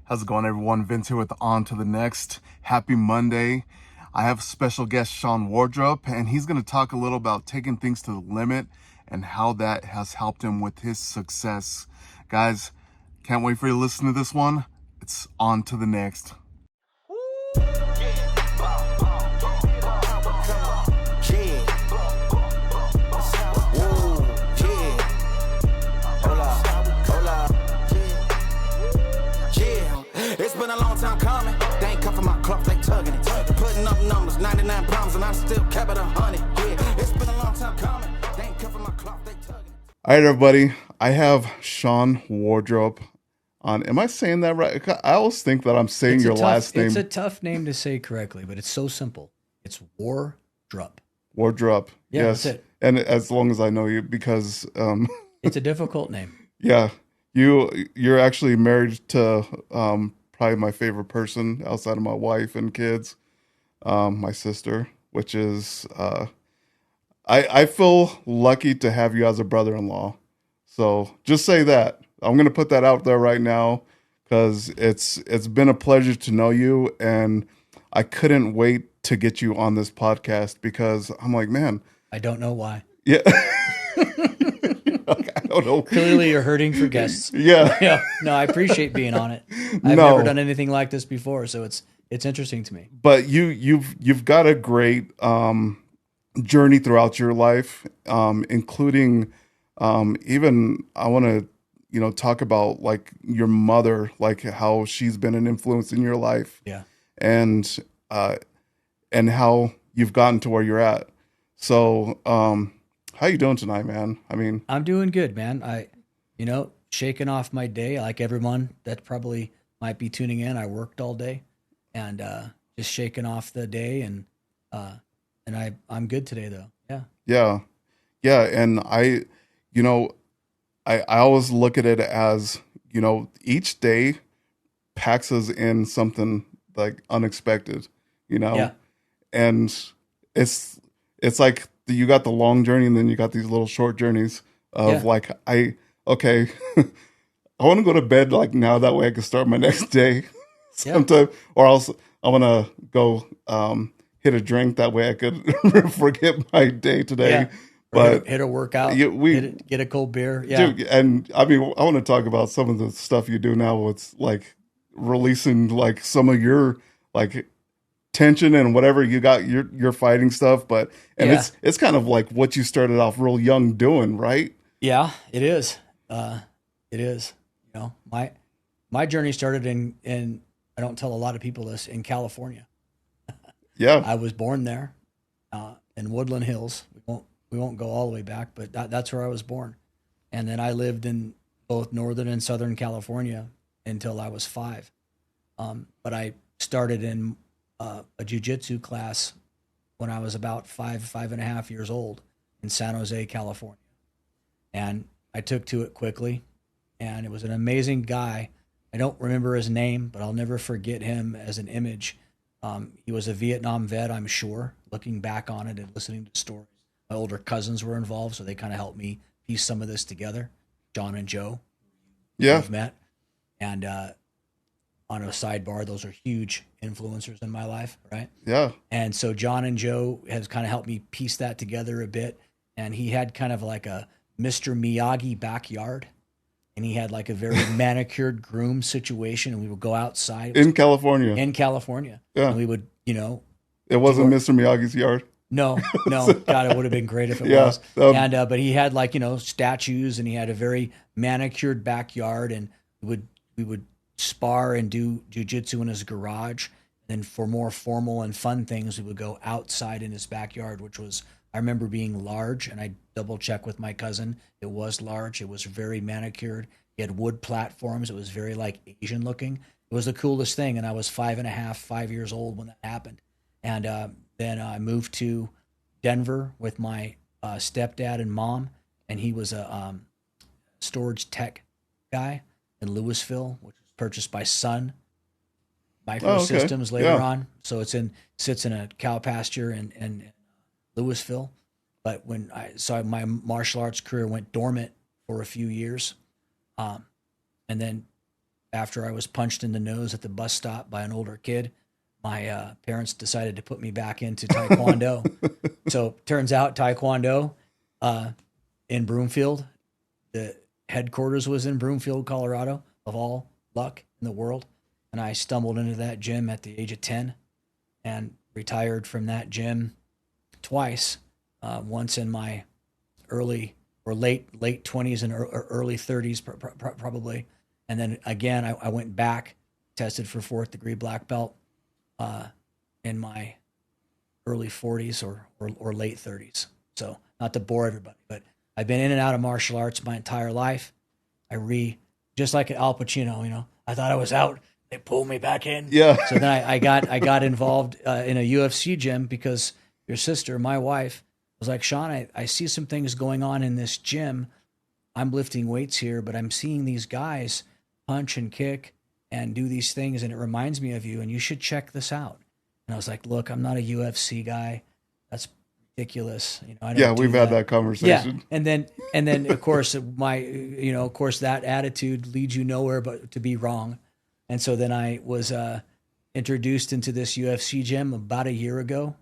How's it going, everyone? Vince here with On to the Next. Happy Monday. I have special guest Sean Wardroup, and he's going to talk a little about taking things to the limit and how that has helped him with his success. Guys, can't wait for you to listen to this one. It's On to the Next. It's been a long time coming. They ain't cuffing my cloth, they tugging it. Putting up numbers, 99 pounds, and I still kept it 100. Yeah, it's been a long time coming. They ain't cuffing my cloth, they tugging it. All right, everybody. I have Sean Wardroup on. Am I saying that right? I always think that I'm saying your last name. It's a tough name to say correctly, but it's so simple. It's Wardroup. Wardroup. Yeah, yes. that's it. And as long as I know you, because it's a difficult name. Yeah, you're actually married to probably my favorite person outside of my wife and kids, my sister, which is I feel lucky to have you as a brother-in-law. So just say that. I'm gonna put that out there right now because it's been a pleasure to know you, and I couldn't wait to get you on this podcast because I'm like, man, I don't know why. yeah. I don't know. Clearly, you're hurting for guests. Yeah. Yeah. No, I appreciate being on it. I've never done anything like this before, so it's interesting to me. But you've got a great journey throughout your life, including even I want to talk about like your mother, like how she's been an influence in your life. Yeah. And how you've gotten to where you're at. So how you doing tonight, man? I mean, I'm doing good, man. Shaking off my day like everyone that probably might be tuning in. I worked all day and just shaking off the day, and I'm good today though. Yeah. Yeah. Yeah. And I always look at it as, each day packs us in something like unexpected, Yeah. and it's like you got the long journey and then you got these little short journeys of like, I want to go to bed like now, that way I can start my next day sometime, or else I want to go hit a drink, that way I could forget my day today. Yeah. But hit a workout, get a cold beer. Yeah. Dude, and I mean, I want to talk about some of the stuff you do now with like releasing like some of your like tension and whatever you got, your fighting stuff, but it's kind of like what you started off real young doing, right? Yeah, it is. It is. My journey started in I don't tell a lot of people this, in California. Yeah. I was born there, in Woodland Hills. We won't go all the way back, but that's where I was born. And then I lived in both Northern and Southern California until I was 5. But I started in a jiu-jitsu class when I was about 5.5 years old in San Jose, California. And I took to it quickly, and it was an amazing guy. I don't remember his name, but I'll never forget him as an image. He was a Vietnam vet, I'm sure, looking back on it and listening to stories. My older cousins were involved, so they kind of helped me piece some of this together. John and Joe, we've met. And on a sidebar, those are huge influencers in my life, right? Yeah. And so John and Joe has kind of helped me piece that together a bit. And he had kind of like a Mr. Miyagi backyard. And he had like a very manicured groom situation. And we would go outside. In California. Yeah. And we would, It wasn't Mr. Miyagi's yard. No. God, it would have been great if it was. And but he had like, statues, and he had a very manicured backyard, and we would spar and do jujitsu in his garage. And for more formal and fun things, we would go outside in his backyard, which was, I remember, being large, and I double check with my cousin. It was large. It was very manicured. He had wood platforms. It was very like Asian looking. It was the coolest thing. And I was 5 years old when that happened. And then I moved to Denver with my stepdad and mom, and he was a storage tech guy in Louisville, which was purchased by Sun Microsystems later on. So sits in a cow pasture in Louisville. But when I saw my martial arts career went dormant for a few years, and then after I was punched in the nose at the bus stop by an older kid, my parents decided to put me back into Taekwondo. So turns out Taekwondo in Broomfield, the headquarters was in Broomfield, Colorado, of all luck in the world. And I stumbled into that gym at the age of 10 and retired from that gym twice, once in my early or late 20s and early 30s probably. And then again, I went back, tested for 4th degree black belt in my early 40s or late 30s. So not to bore everybody, but I've been in and out of martial arts my entire life. Just like Al Pacino, I thought I was out. They pulled me back in. Yeah. So then I got involved in a UFC gym because your sister, my wife, was like, Sean, I see some things going on in this gym. I'm lifting weights here, but I'm seeing these guys punch and kick and do these things, and it reminds me of you, and you should check this out. And I was like, look, I'm not a UFC guy. That's ridiculous. I don't we've had that conversation. Yeah. And then of course that attitude leads you nowhere but to be wrong. And so then I was introduced into this UFC gym about a year ago,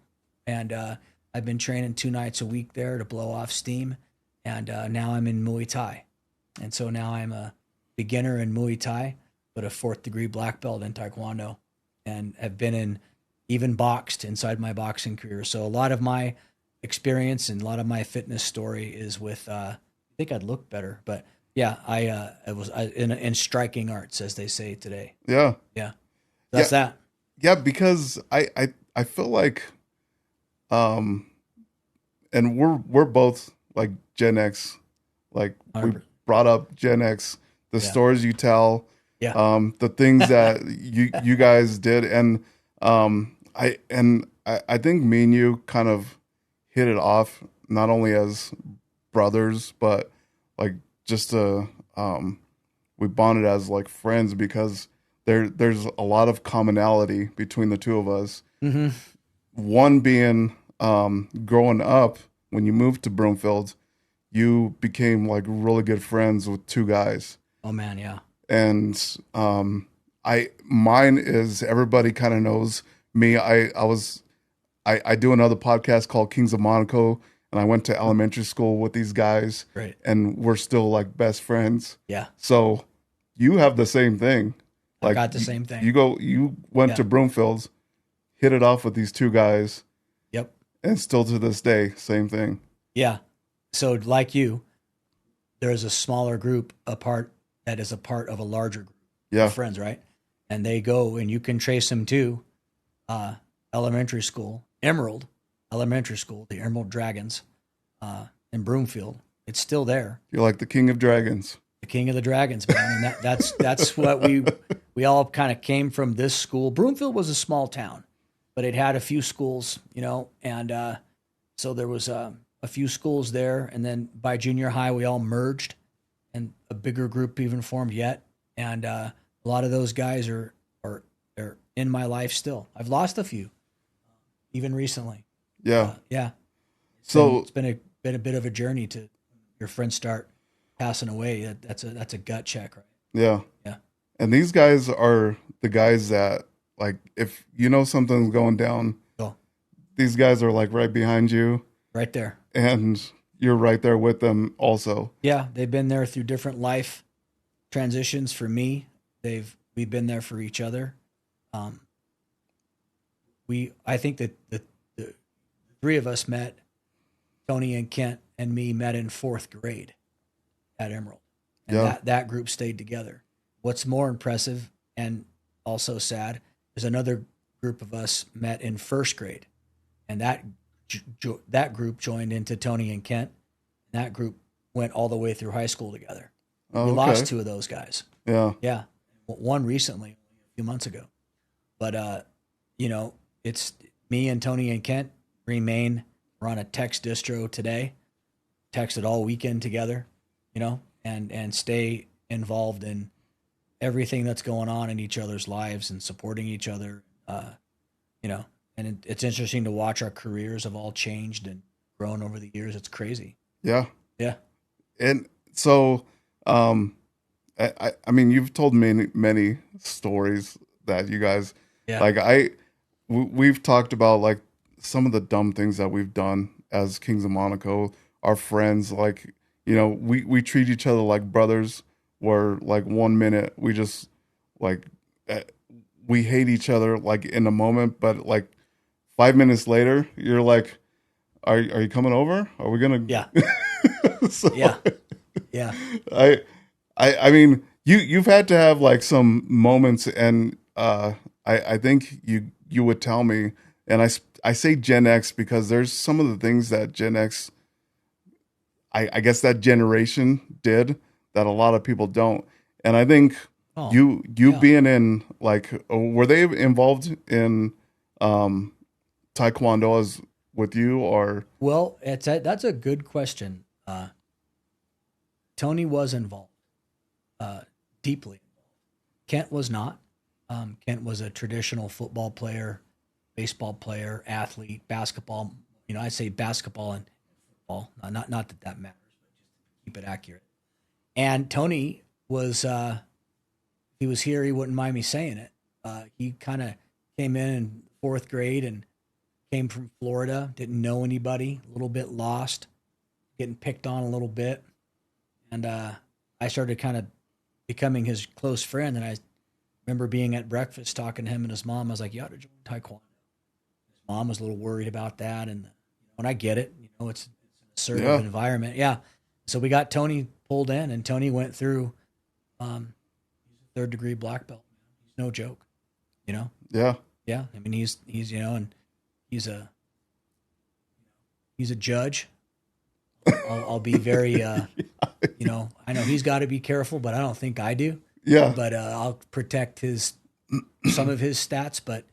and I've been training 2 nights a week there to blow off steam. And now I'm in Muay Thai. And so now I'm a beginner in Muay Thai, but a 4th degree black belt in Taekwondo, and have been even boxed inside my boxing career. So a lot of my experience and a lot of my fitness story is with, I think I'd look better, but yeah, I was in striking arts, as they say today. Yeah. Yeah. That's that. Yeah. Because I feel like, and we're both like Gen X, like 100%. We brought up Gen X, the stories you tell, the things that you guys did. And, I think me and you kind of hit it off, not only as brothers, but like just we bonded as like friends because there's a lot of commonality between the two of us. Mm-hmm. One being growing up, when you moved to Broomfield, you became like really good friends with 2 guys. Oh man, yeah. And mine is, everybody kind of knows me. I do another podcast called Kings of Monaco, and I went to elementary school with these guys. Right. And we're still like best friends. Yeah. So you have the same thing. I got the same thing. You went to Broomfield, hit it off with these 2 guys. Yep. And still to this day, same thing. Yeah. So like you, there's a smaller group that is a part of a larger group of friends, right? And they go, and you can trace them to elementary school, Emerald Elementary School, the Emerald Dragons in Broomfield. It's still there. You're like the king of dragons. The king of the dragons, man. And that's what we all kind of came from, this school. Broomfield was a small town, but it had a few schools, and so there was a few schools there. And then by junior high, we all merged, and a bigger group even formed yet. And a lot of those guys are in my life still. I've lost a few, even recently. Yeah. Yeah. So it's been a bit of a journey to your friends start passing away. That's a gut check, right? Yeah. Yeah. And these guys are the guys that, like, if you know something's going down, these guys are like right behind you. Right there. And you're right there with them also. Yeah. They've been there through different life transitions. For me, we've been there for each other. I think that the 3 of us met, Tony and Kent and me met in 4th grade at Emerald. And that group stayed together. What's more impressive and also sad is another group of us met in 1st grade. And that group joined into Tony and Kent. And that group went all the way through high school together. We lost 2 of those guys. Yeah. Yeah. One recently, a few months ago. But, it's me and Tony and Kent remain. We're on a text distro today, texted all weekend together, and stay involved in everything that's going on in each other's lives and supporting each other, and it's interesting to watch our careers have all changed and grown over the years. It's crazy. Yeah. Yeah. And so, I mean, you've told many stories that you guys Yeah. like. We've talked about like some of the dumb things that we've done as Kings of Monaco. Our friends, like we treat each other like brothers. Where like 1 minute we just like eh, we hate each other like in a moment, but like 5 minutes later, you're like, are you coming over? Are we gonna? Yeah. So Yeah. Yeah. I I mean, you've had to have like some moments, and I think you would tell me, and I say Gen X because there's some of the things that Gen X, I guess that generation did that a lot of people don't, and I think Oh, you yeah. being in like, were they involved in um Taekwondo as with you or? Well, that's a good question. Tony was involved, uh, deeply. Kent was not. Kent was a traditional football player, baseball player, athlete, basketball. I say basketball and football. Not that that matters, but just to keep it accurate. And Tony was, he was here. He wouldn't mind me saying it. He kind of came in fourth grade and came from Florida. Didn't know anybody. A little bit lost, getting picked on a little bit, and I started kind of becoming his close friend. And I remember being at breakfast talking to him and his mom. I was like, "You ought to join Taekwondo." His mom was a little worried about that, and when I get it, it's an assertive Yeah, environment. Yeah, so we got Tony pulled in, and Tony went through. He's a third degree black belt. He's no joke. You know. yeah, Yeah, I mean he's and he's a he's a judge. I'll be very I know he's got to be careful, but I don't think I do. yeah, But I'll protect his some of his stats. But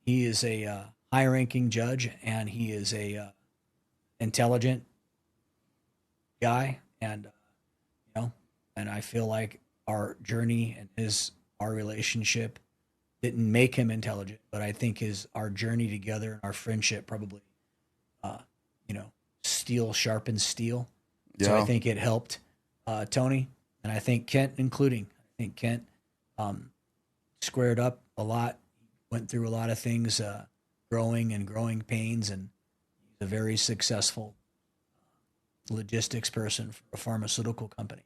he is a high-ranking judge, and he is a intelligent guy, and and I feel like our journey and our relationship didn't make him intelligent, but I think our journey together and our friendship probably, uh, steel sharpens steel. So I yeah, think it helped Tony, and I think Kent, including. I think Kent squared up a lot, went through a lot of things, growing pains, and he's a very successful logistics person for a pharmaceutical company.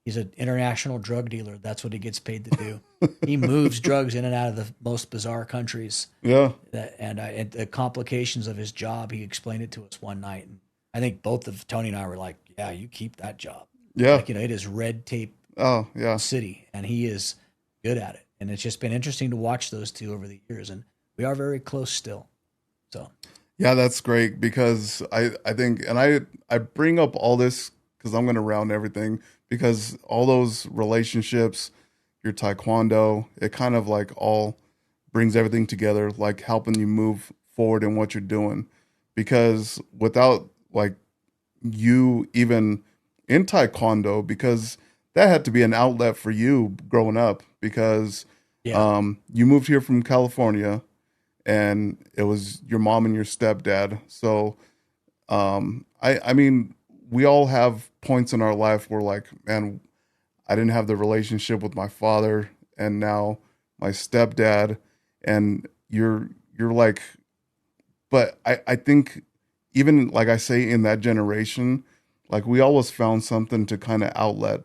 He's an international drug dealer. That's what he gets paid to do. He moves drugs in and out of the most bizarre countries. yeah. And the complications of his job, he explained it to us one night. And I think both of Tony and I were like, "Yeah, you keep that job." Yeah. Like, it is red tape Oh, yeah. city, and he is good at it. And it's just been interesting to watch those two over the years. And we are very close still. So, Yeah, that's great because I think, and I bring up all this because I'm going to round everything because all those relationships, your taekwondo, it kind of like all brings everything together, like helping you move forward in what you're doing. Because without like you even in taekwondo, because that had to be an outlet for you growing up because yeah. you moved here from California and it was your mom and your stepdad. So I mean, we all have points in our life where like, man, I didn't have the relationship with my father and now my stepdad, and you're like, but I think even like I say in that generation, like we always found something to kind of outlet.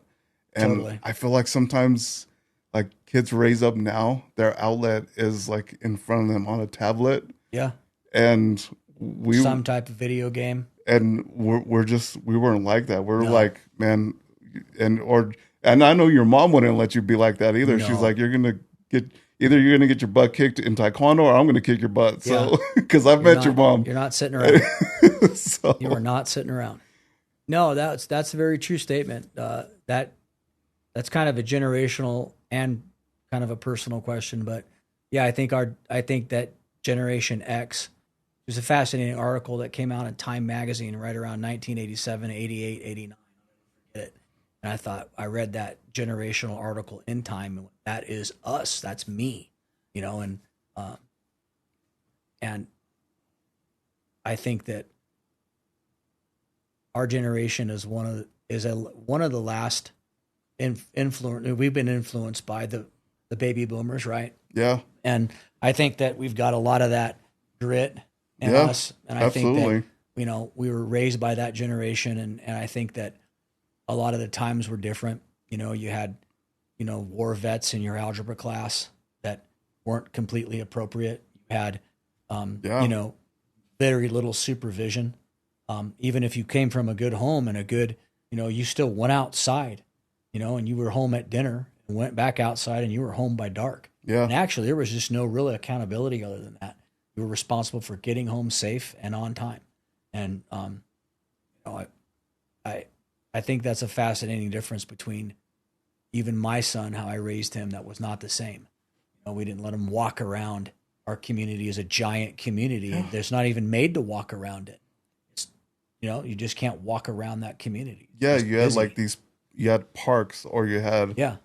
And Totally. I feel like sometimes like kids raise up now, their outlet is like in front of them on a tablet. Yeah. And Some type of video game. and we're just, we weren't like that. We're No. like, man, and I know your mom wouldn't let you be like that either. No. She's like, you're gonna get your butt kicked in taekwondo, or I'm gonna kick your butt. So because I've met your mom. You're not sitting around. So You are not sitting around. No, that's a very true statement. That's kind of a generational and kind of a personal question, but yeah, I think that Generation X. There's a fascinating article that came out in Time magazine right around 1987, 88, 89. I'll never forget it. And I thought I read that generational article in Time, and that is us. That's me, and I think that our generation is one of the last we've been influenced by the baby boomers, right? Yeah. And I think that we've got a lot of that grit in Yeah. us. And I think Absolutely. that, we were raised by that generation. And I think that a lot of the times were different. You had, war vets in your algebra class that weren't completely appropriate. You had, Yeah. very little supervision. Even if you came from a good home and a good, you still went outside, and you were home at dinner and went back outside and you were home by dark. Yeah. And actually, there was just no real accountability other than that. You were responsible for getting home safe and on time. And I think that's a fascinating difference between even my son, how I raised him. That was not the same. We didn't let him walk around. Our community is a giant community. Yeah. That's not even made to walk around it. It's, you just can't walk around that community. Yeah. It's You had busy. you had parks, or you had Yeah.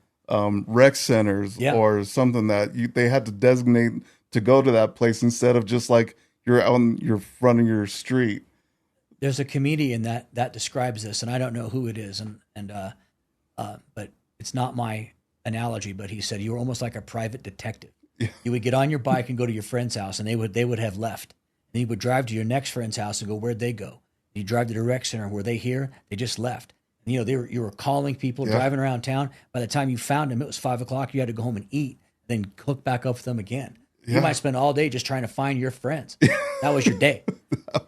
rec centers, Yeah. or something that they had to designate to go to that place, instead of just like you're on your front of your street. There's a comedian that describes this, and I don't know who it is, but it's not my analogy. But he said you were almost like a private detective. Yeah. You would get on your bike and go to your friend's house, and they would have left. And you would drive to your next friend's house and go, where'd they go? You drive to the rec center. Were they here? They just left. And, you were calling people, Yeah. driving around town. By the time you found them, it was 5 o'clock. You had to go home and eat, then hook back up with them again. Yeah. You might spend all day just trying to find your friends. That was your day. And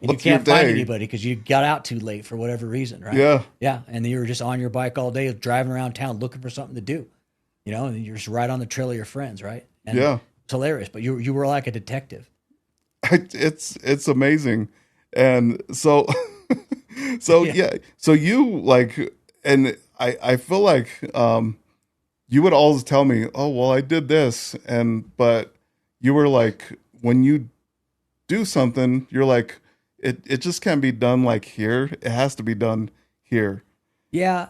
you What's your can't find day? anybody because you got out too late for whatever reason, right? Yeah. Yeah. And then you were just on your bike all day, driving around town looking for something to do, and then you're just right on the trail of your friends, right? And Yeah. it's hilarious, but you were like a detective. It's amazing. And so Yeah. so you like, and I feel like you would always tell me, oh well, I did this, but you were like, when you do something, you're like, it just can't be done like here, it has to be done here. Yeah.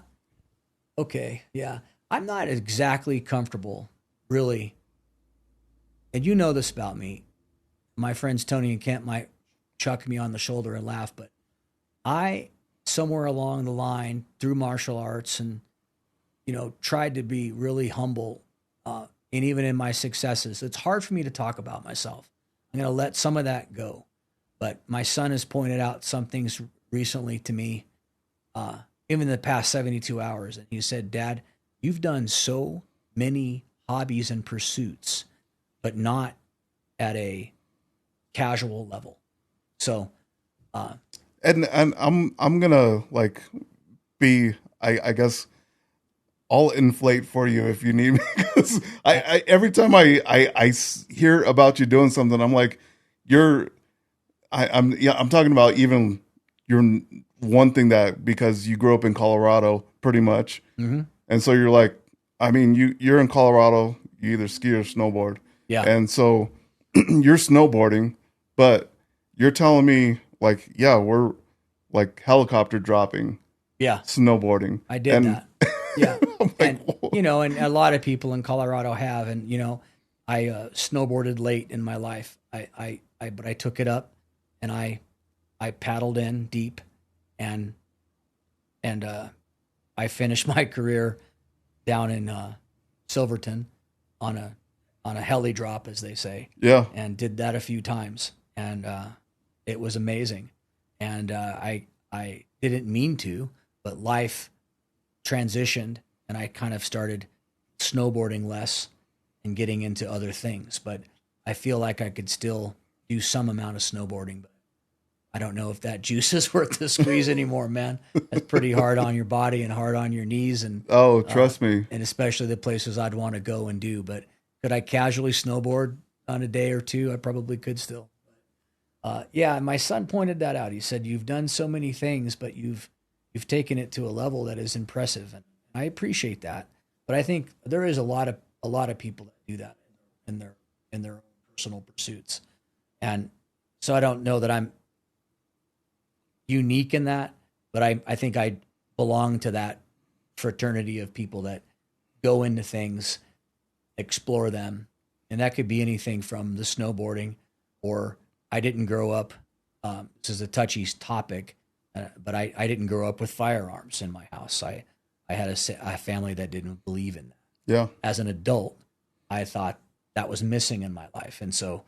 Okay. Yeah. I'm not exactly comfortable, really. And you know this about me. My friends Tony and Kent might chuck me on the shoulder and laugh, but I, somewhere along the line through martial arts and, tried to be really humble. And even in my successes, it's hard for me to talk about myself. I'm going to let some of that go. But my son has pointed out some things recently to me, even in the past 72 hours. And he said, Dad, you've done so many hobbies and pursuits, but not at a casual level. So, And I'm gonna like be, I guess I'll inflate for you if you need me, because I every time I hear about you doing something, I'm like, I'm talking about even your one thing, that because you grew up in Colorado pretty much, mm-hmm. and so you're like, I mean, you're in Colorado, you either ski or snowboard, Yeah. and so you're snowboarding, but you're telling me like, yeah, we're like helicopter dropping, Yeah. snowboarding. I did and that. Yeah. I'm like, And, whoa. and a lot of people in Colorado have, and, I snowboarded late in my life. But I took it up and I paddled in deep and I finished my career down in Silverton on a heli drop, as they say, Yeah, and did that a few times. And it was amazing. And I didn't mean to, but life transitioned and I kind of started snowboarding less and getting into other things. But I feel like I could still do some amount of snowboarding, but I don't know if that juice is worth the squeeze anymore, man. That's pretty hard on your body and hard on your knees, and oh, trust me. and especially the places I'd want to go and do. But could I casually snowboard on a day or two? I probably could still. Yeah, my son pointed that out. He said, "You've done so many things, but you've taken it to a level that is impressive," and I appreciate that. But I think there is a lot of people that do that in their own personal pursuits, and so I don't know that I'm unique in that, but I think I belong to that fraternity of people that go into things, explore them, and that could be anything from the snowboarding, or I didn't grow up. This is a touchy topic, but I didn't grow up with firearms in my house. I I had a family that didn't believe in that. Yeah. As an adult, I thought that was missing in my life. And so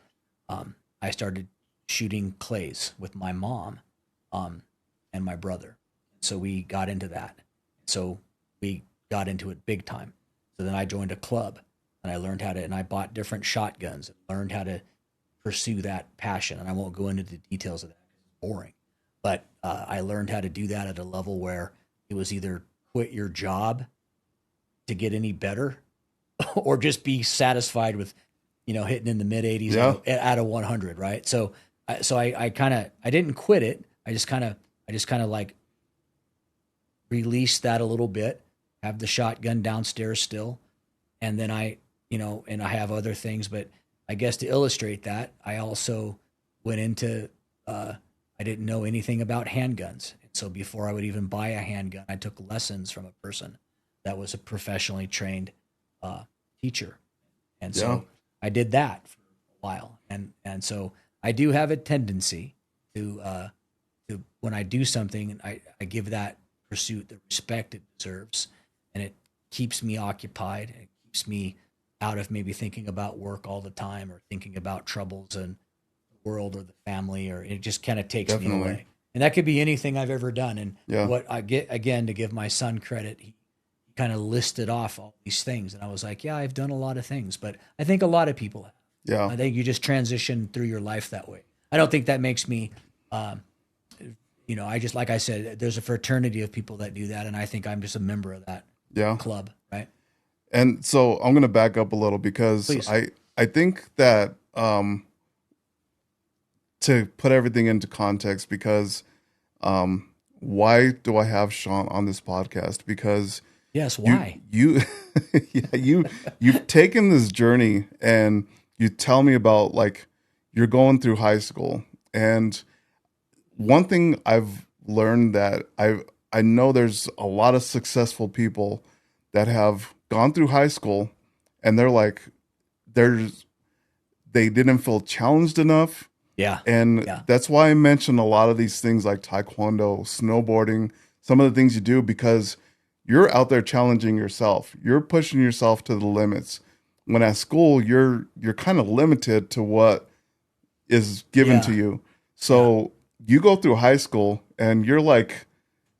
I started shooting clays with my mom and my brother. So we got into that. So we got into it big time. So then I joined a club and I learned how to, and I bought different shotguns and learned how to pursue that passion. And I won't go into the details of that. It's boring. But I learned how to do that at a level where it was either quit your job to get any better or just be satisfied with, hitting in the mid 80s out of 100. Right. So I didn't quit it. I just kind of like release that a little bit, have the shotgun downstairs still. And then and I have other things, but I guess to illustrate that, I also went into, I didn't know anything about handguns. And so before I would even buy a handgun, I took lessons from a person that was a professionally trained teacher. And so I did that for a while. And so I do have a tendency to when I do something, I give that pursuit the respect it deserves, and it keeps me occupied. It keeps me out of maybe thinking about work all the time or thinking about troubles and the world or the family, or it just kind of takes me away. And that could be anything I've ever done. And what I get, again, to give my son credit, he kind of listed off all these things. And I was like, yeah, I've done a lot of things, but I think a lot of people have. Yeah. I think you just transition through your life that way. I don't think that makes me, I just, like I said, there's a fraternity of people that do that. And I think I'm just a member of that club. Right. And so I'm going to back up a little because Please. I think that, to put everything into context, because, why do I have Sean on this podcast? Because yes, why? You've taken this journey and you tell me about, like, you're going through high school. And one thing I've learned that I know there's a lot of successful people that have gone through high school and they're like, they didn't feel challenged enough. Yeah. And that's why I mention a lot of these things like taekwondo, snowboarding, some of the things you do, because you're out there challenging yourself. You're pushing yourself to the limits. When at school, you're kind of limited to what is given to you. So you go through high school and you're like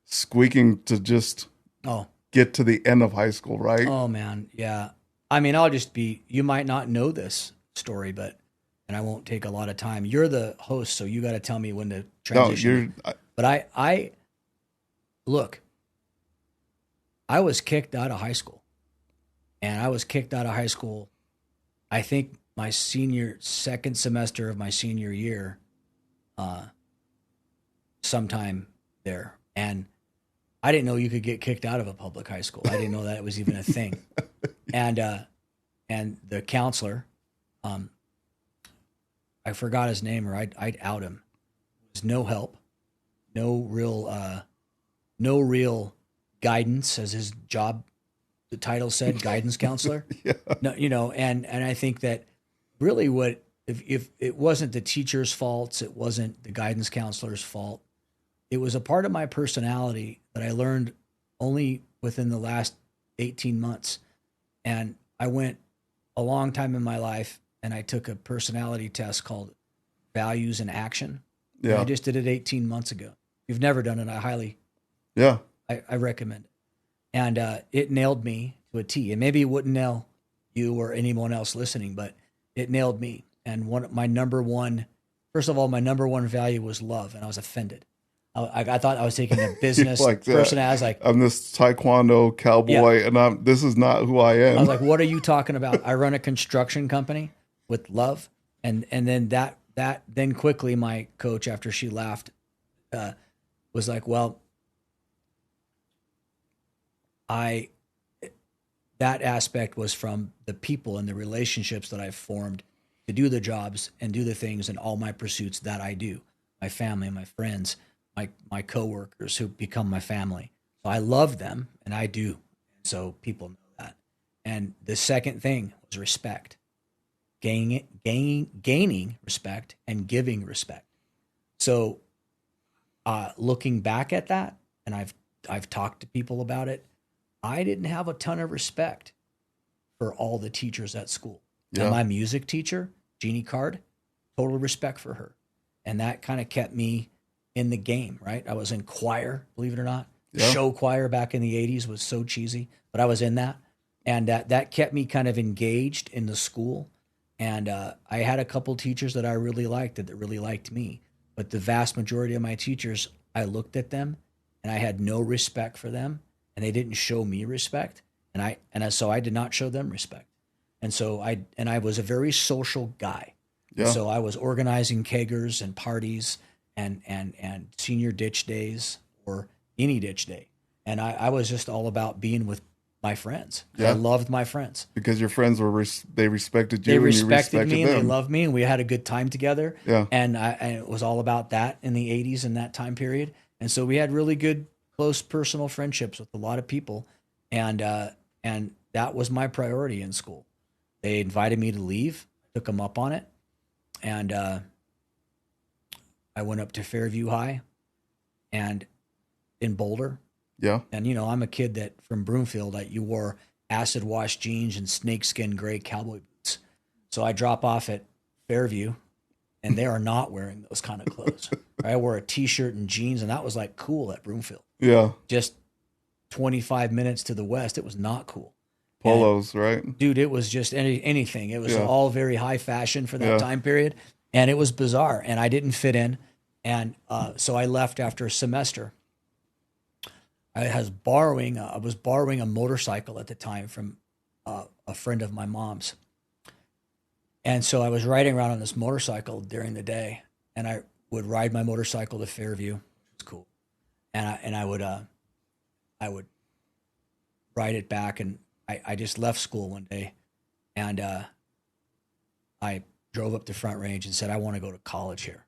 squeaking to just get to the end of high school, right? Oh, man. Yeah. I mean, you might not know this story, and I won't take a lot of time. You're the host, so you got to tell me when to transition. But I look, I was kicked out of high school. And I was kicked out of high school, I think my second semester of my senior year, sometime there. And I didn't know you could get kicked out of a public high school. I didn't know that it was even a thing. And the counselor, I forgot his name, or I'd out him. There was no help, no real guidance, as his job, the title said, guidance counselor. No, and I think that really if it wasn't the teacher's faults, it wasn't the guidance counselor's fault. It was a part of my personality that I learned only within the last 18 months. And I went a long time in my life and I took a personality test called Values in Action. Yeah. I just did it 18 months ago. If you've never done it, I recommend it. And it nailed me to a T. And maybe it wouldn't nail you or anyone else listening, but it nailed me. And my number one value was love. And I was offended. I thought I was taking a business like person. I was like, I'm this Taekwondo cowboy, and this is not who I am. I was like, what are you talking about? I run a construction company with love. And then then quickly my coach, after she laughed, was like, well, that aspect was from the people and the relationships that I've formed to do the jobs and do the things and all my pursuits that I do, my family, my friends, my coworkers who become my family. So I love them, and I do. So people know that. And the second thing was respect, gaining respect and giving respect. So looking back at that, and I've talked to people about it, I didn't have a ton of respect for all the teachers at school. Yeah. And my music teacher, Jeannie Card, total respect for her. And that kind of kept me in the game, right? I was in choir, believe it or not. Yeah. Show choir back in the 80s was so cheesy, but I was in that. And that kept me kind of engaged in the school. And I had a couple teachers that I really liked that really liked me. But the vast majority of my teachers, I looked at them and I had no respect for them, and they didn't show me respect. So I did not show them respect. And so I was a very social guy. Yeah. So I was organizing keggers and parties and senior ditch days or any ditch day. And I was just all about being with my friends. Yeah. I loved my friends. Because your friends they respected you. They and you respected me and them. they loved me, and we had a good time together. Yeah. And it was all about that in the 80s and that time period. And so we had really good, close personal friendships with a lot of people. And that was my priority in school. They invited me to leave. I took them up on it. And I went up to Fairview High and in Boulder. Yeah. And, I'm a kid that from Broomfield, you wore acid wash jeans and snakeskin gray cowboy boots. So I drop off at Fairview and they are not wearing those kind of clothes. I wore a t-shirt and jeans, and that was like cool at Broomfield. Yeah. Just 25 minutes to the west, it was not cool. Polos, right? Dude, it was just anything. It was all very high fashion for that time period. And it was bizarre, and I didn't fit in. And so I left after a semester. I was borrowing a motorcycle at the time from a friend of my mom's. And so I was riding around on this motorcycle during the day, and I would ride my motorcycle to Fairview. It was cool. And I would ride it back, and I just left school one day, and I drove up to Front Range and said, I want to go to college here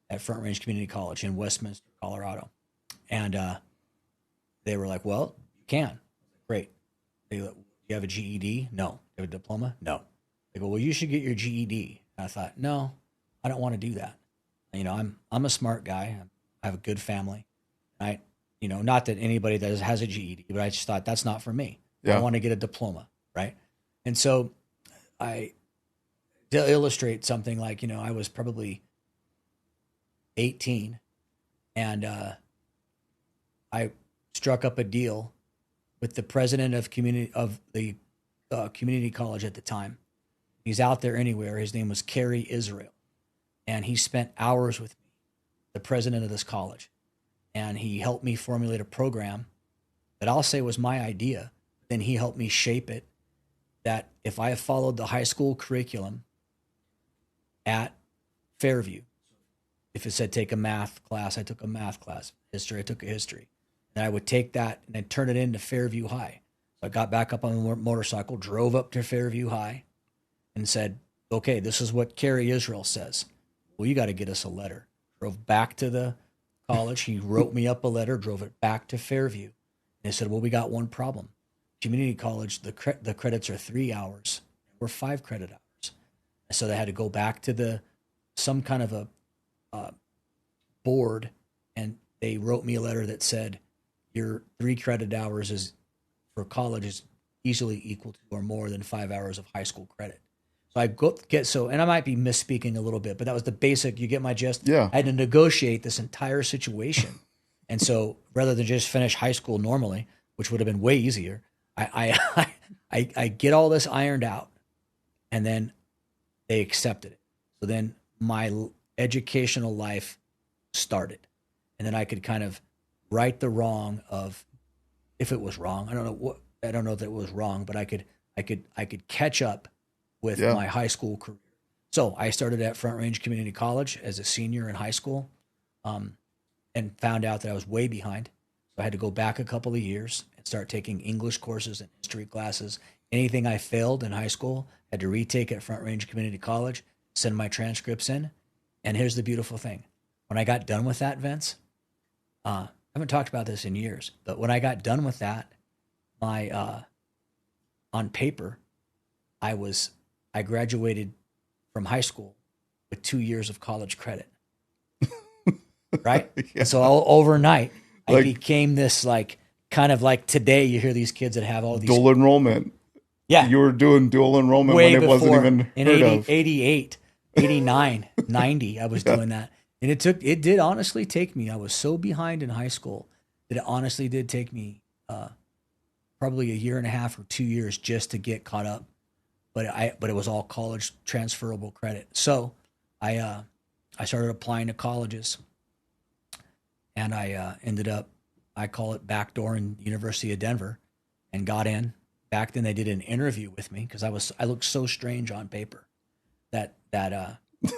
at Front Range Community College in Westminster, Colorado. And they were like, well, you can. Great. They go, you have a GED? No. You have a diploma? No. They go, well, you should get your GED. And I thought, no, I don't want to do that. I'm a smart guy. I have a good family. Not that anybody that has a GED, but I just thought that's not for me. Yeah. I want to get a diploma, right? And so to illustrate something like, I was probably 18 and I struck up a deal with the president of the community college at the time. He's out there anywhere. His name was Kerry Israel. And he spent hours with me, the president of this college. And he helped me formulate a program that I'll say was my idea. Then he helped me shape it, that if I followed the high school curriculum at Fairview, if it said take a math class, I took a math class. History, I took a history. And I would take that and then turn it into Fairview High. So I got back up on the motorcycle, drove up to Fairview High, and said, okay, this is what Kerry Israel says. Well, you got to get us a letter. Drove back to the college. He wrote me up a letter, drove it back to Fairview. And they said, well, we got one problem. Community college, the credits are 3 hours. We're 5 credit hours. And so they had to go back to some kind of a board, and they wrote me a letter that said, your 3 credit hours for college is easily equal to or more than 5 hours of high school credit. So and I might be misspeaking a little bit, but that was the basic, you get my gist? Yeah. I had to negotiate this entire situation. And so rather than just finish high school normally, which would have been way easier, I get all this ironed out, and then they accepted it. So then my educational life started, and then I could kind of right the wrong of, if it was wrong, I don't know if it was wrong, but I could catch up with my high school career. So I started at Front Range Community College as a senior in high school, and found out that I was way behind. So I had to go back a couple of years and start taking English courses and history classes. Anything I failed in high school, I had to retake at Front Range Community College, send my transcripts in. And here's the beautiful thing. When I got done with that, Vince, I haven't talked about this in years, but when I got done with that, on paper, I graduated from high school with 2 years of college credit. Right? Yeah. So overnight, I became this like kind of like today, you hear these kids that have all these dual enrollment. Yeah. You were doing dual enrollment way when it wasn't before, even in heard 80, of. 88, 89, 90, I was doing that. And it did honestly take me, I was so behind in high school that it honestly did take me probably a year and a half or 2 years just to get caught up. But it was all college transferable credit. So I started applying to colleges, and I ended up, I call it backdoor in University of Denver, and got in. Back then they did an interview with me because I looked so strange on paper that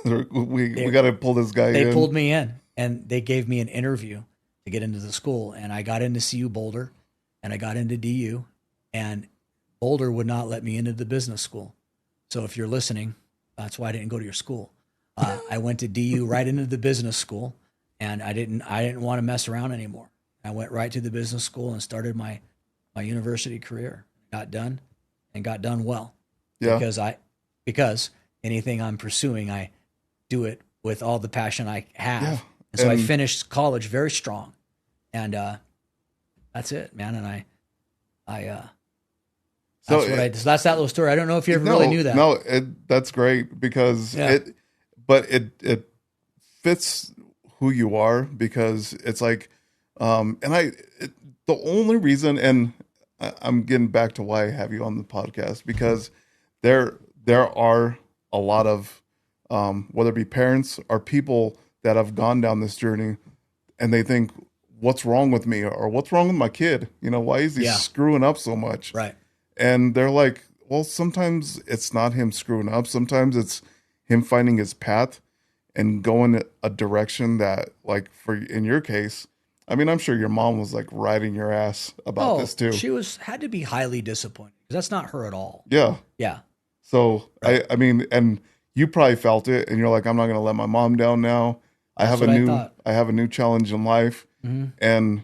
we got to pull this guy in. They pulled me in, and they gave me an interview to get into the school, and I got into CU Boulder, and I got into DU, and Boulder would not let me into the business school. So if you're listening, that's why I didn't go to your school. I went to DU right into the business school, and I didn't want to mess around anymore. I went right to the business school and started my university career. Got done well. Yeah. Because anything I'm pursuing, I do it with all the passion I have. Yeah. And so I finished college very strong, and that's it, man. And that's that little story. I don't know if you ever really knew that. No, that's great because it fits who you are, because it's like, the only reason, and I'm getting back to why I have you on the podcast, because there are a lot of, whether it be parents or people that have gone down this journey, and they think, what's wrong with me, or what's wrong with my kid? Why is he screwing up so much? Right. And they're like, well, sometimes it's not him screwing up. Sometimes it's him finding his path and going a direction that, like, in your case, I mean, I'm sure your mom was like riding your ass about this too. She had to be highly disappointed, because that's not her at all. Yeah. Yeah. So right. I mean, and you probably felt it, and you're like, I'm not going to let my mom down now. I have a new challenge in life. Mm-hmm. And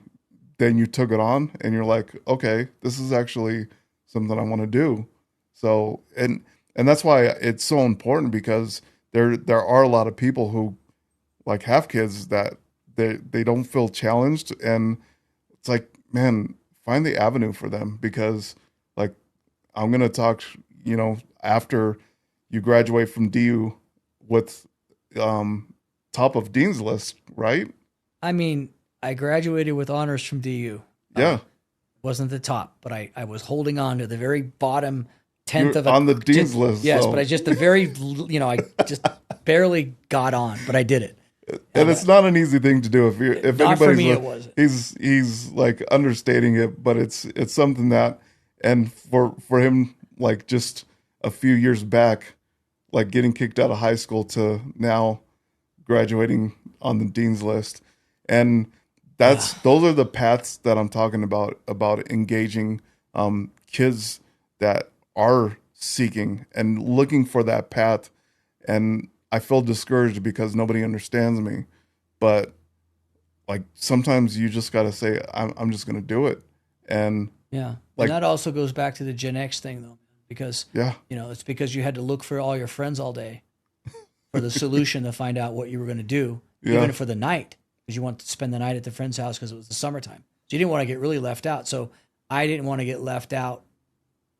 then you took it on, and you're like, okay, this is actually something I want to do. So, and that's why it's so important, because there are a lot of people who like have kids that they don't feel challenged, and it's like, man, find the avenue for them, because like, I'm going to talk, after you graduate from DU with top of Dean's list, right? I mean, I graduated with honors from DU. Yeah. Wasn't the top, but I was holding on to the very bottom 10th of on the Dean's list. Yes, so. But I just I just barely got on, but I did it. And it's not an easy thing to do. If not anybody's for me, it wasn't. He's like understating it, but it's something that, and for him, like just a few years back, like getting kicked out of high school to now graduating on the Dean's list, and those are the paths that I'm talking about engaging kids that are seeking and looking for that path. And I feel discouraged because nobody understands me, but like sometimes you just got to say, I'm just going to do it. And yeah, like, and that also goes back to the Gen X thing though, because it's because you had to look for all your friends all day for the solution to find out what you were going to do, even for the night, because you wanted to spend the night at the friend's house because it was the summertime. So you didn't want to get really left out. So I didn't want to get left out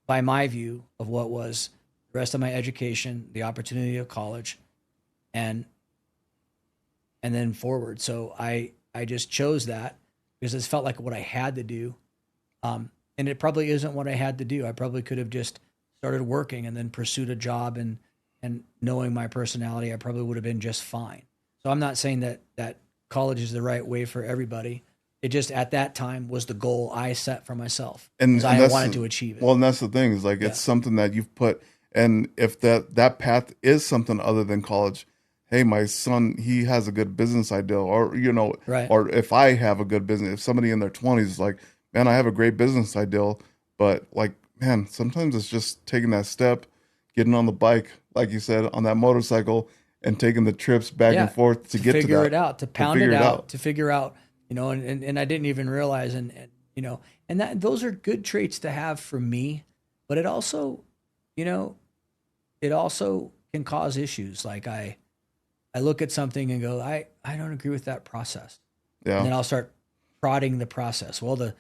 by my view of what was the rest of my education, the opportunity of college, and then forward. So I just chose that because it felt like what I had to do. And it probably isn't what I had to do. I probably could have just started working and then pursued a job, and knowing my personality, I probably would have been just fine. So I'm not saying that college is the right way for everybody. It just at that time was the goal I set for myself, and I wanted to achieve it. Well, and that's the thing, is like, it's something that you've put, and if that path is something other than college, hey, my son, he has a good business idea, or right. Or if I have a good business, if somebody in their 20s is like, man, I have a great business idea, but like, man, sometimes it's just taking that step, getting on the bike, like you said, on that motorcycle, and taking the trips back and forth to get to figure that. it out, to pound it out, to figure out, and I didn't even realize, and that those are good traits to have for me, but it also, it also can cause issues. Like I look at something and go, I don't agree with that process. Yeah. And then I'll start prodding the process. Well, the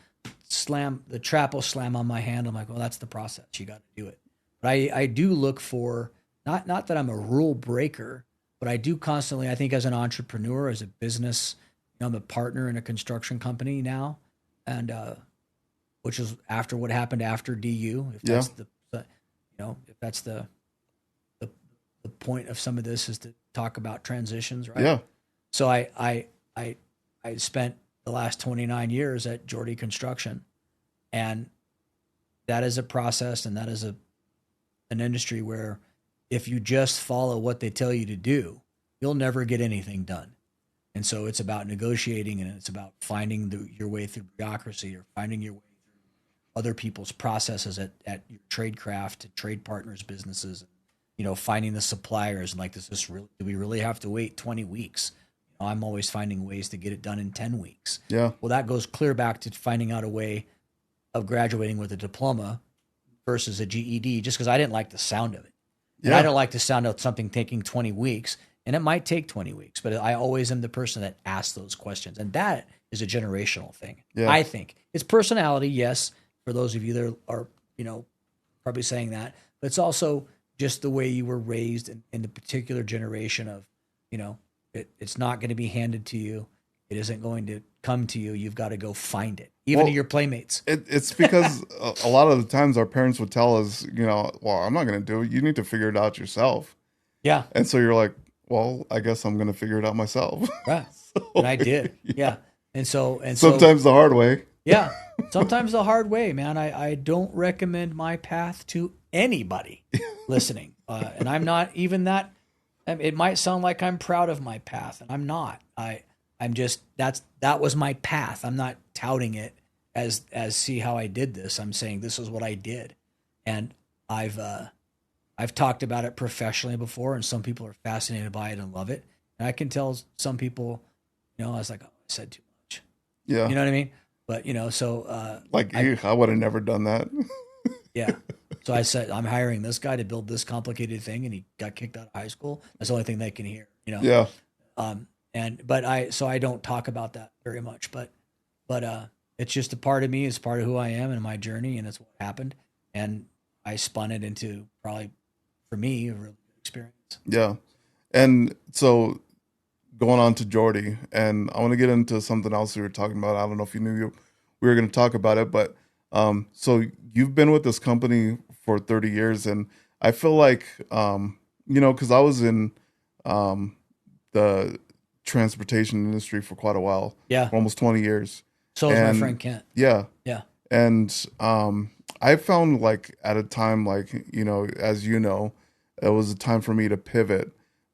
the trap will slam on my hand. I'm like, well, that's the process. You got to do it. But I do look for, not that I'm a rule breaker, but I do constantly, I think as an entrepreneur, as a business, I'm a partner in a construction company now. And, which is after what happened after DU. If that's if that's the point of some of this is to talk about transitions, right? Yeah. So I spent the last 29 years at Geordie Construction, and that is a process, and that is an industry where if you just follow what they tell you to do, you'll never get anything done. And so it's about negotiating, and it's about finding your way through bureaucracy, or finding your way through other people's processes at your trade craft, trade partners, businesses, finding the suppliers, and like, do we really have to wait 20 weeks? I'm always finding ways to get it done in 10 weeks. Yeah. Well, that goes clear back to finding out a way of graduating with a diploma versus a GED, just because I didn't like the sound of it. And I don't like the sound of something taking 20 weeks, and it might take 20 weeks, but I always am the person that asks those questions. And that is a generational thing. Yeah. I think it's personality. Yes. For those of you that are, probably saying that, but it's also just the way you were raised in the particular generation of, it's not going to be handed to you. It isn't going to come to you. You've got to go find it, even to your playmates. It's because a lot of the times our parents would tell us, well, I'm not going to do it. You need to figure it out yourself. Yeah. And so you're like, well, I guess I'm going to figure it out myself. Right. And I did. Yeah. And sometimes the hard way. Yeah. Sometimes the hard way, man. I don't recommend my path to anybody listening. And I'm not even that. It might sound like I'm proud of my path, and I'm not. I'm just, that was my path. I'm not touting it as see how I did this. I'm saying this is what I did. And I've talked about it professionally before, and some people are fascinated by it and love it. And I can tell some people, I was like, oh, I said too much. Yeah. You know what I mean? But, so. I would have never done that. Yeah. So I said, I'm hiring this guy to build this complicated thing, and he got kicked out of high school. That's the only thing they can hear, Yeah. So I don't talk about that very much, but it's just a part of me. It's part of who I am and my journey, and it's what happened. And I spun it into probably, for me, a really good experience. Yeah. And so going on to Geordie, and I want to get into something else we were talking about. I don't know if you knew we were going to talk about it, but so you've been with this company for 30 years, and I feel like, because I was in the transportation industry for quite a while. Yeah. For almost 20 years. So is my friend Kent. Yeah. Yeah. And I found like at a time, like, as it was a time for me to pivot.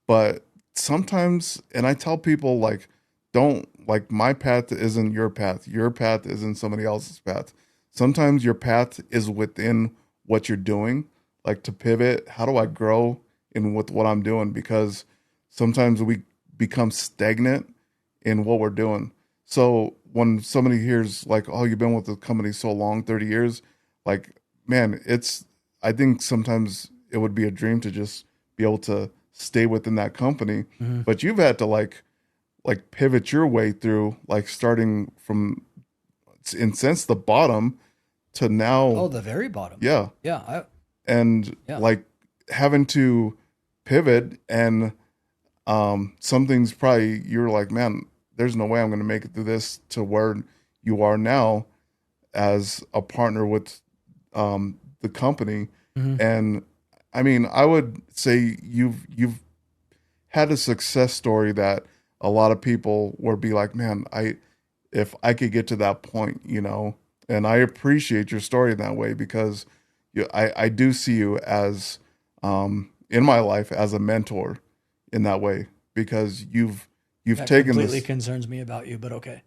But sometimes, and I tell people, like, don't, like, my path isn't your path. Your path isn't somebody else's path. Sometimes your path is within what you're doing. Like, to pivot, how do I grow in with what I'm doing? Because sometimes we become stagnant in what we're doing. So when somebody hears like, oh, you've been with the company so long, 30 years, like, man, I think sometimes it would be a dream to just be able to stay within that company. Mm-hmm. But you've had to like pivot your way through, like, starting from, in sense, the bottom to now. Oh, the very bottom. Yeah. Yeah. Like having to pivot, and some things probably you're like, man, there's no way I'm going to make it through this, to where you are now as a partner with the company. Mm-hmm. And I mean, I would say you've had a success story that a lot of people would be like, man, if I could get to that point, and I appreciate your story in that way, because I do see you as, in my life, as a mentor in that way, because you've that taken completely this. Concerns me about you, but okay.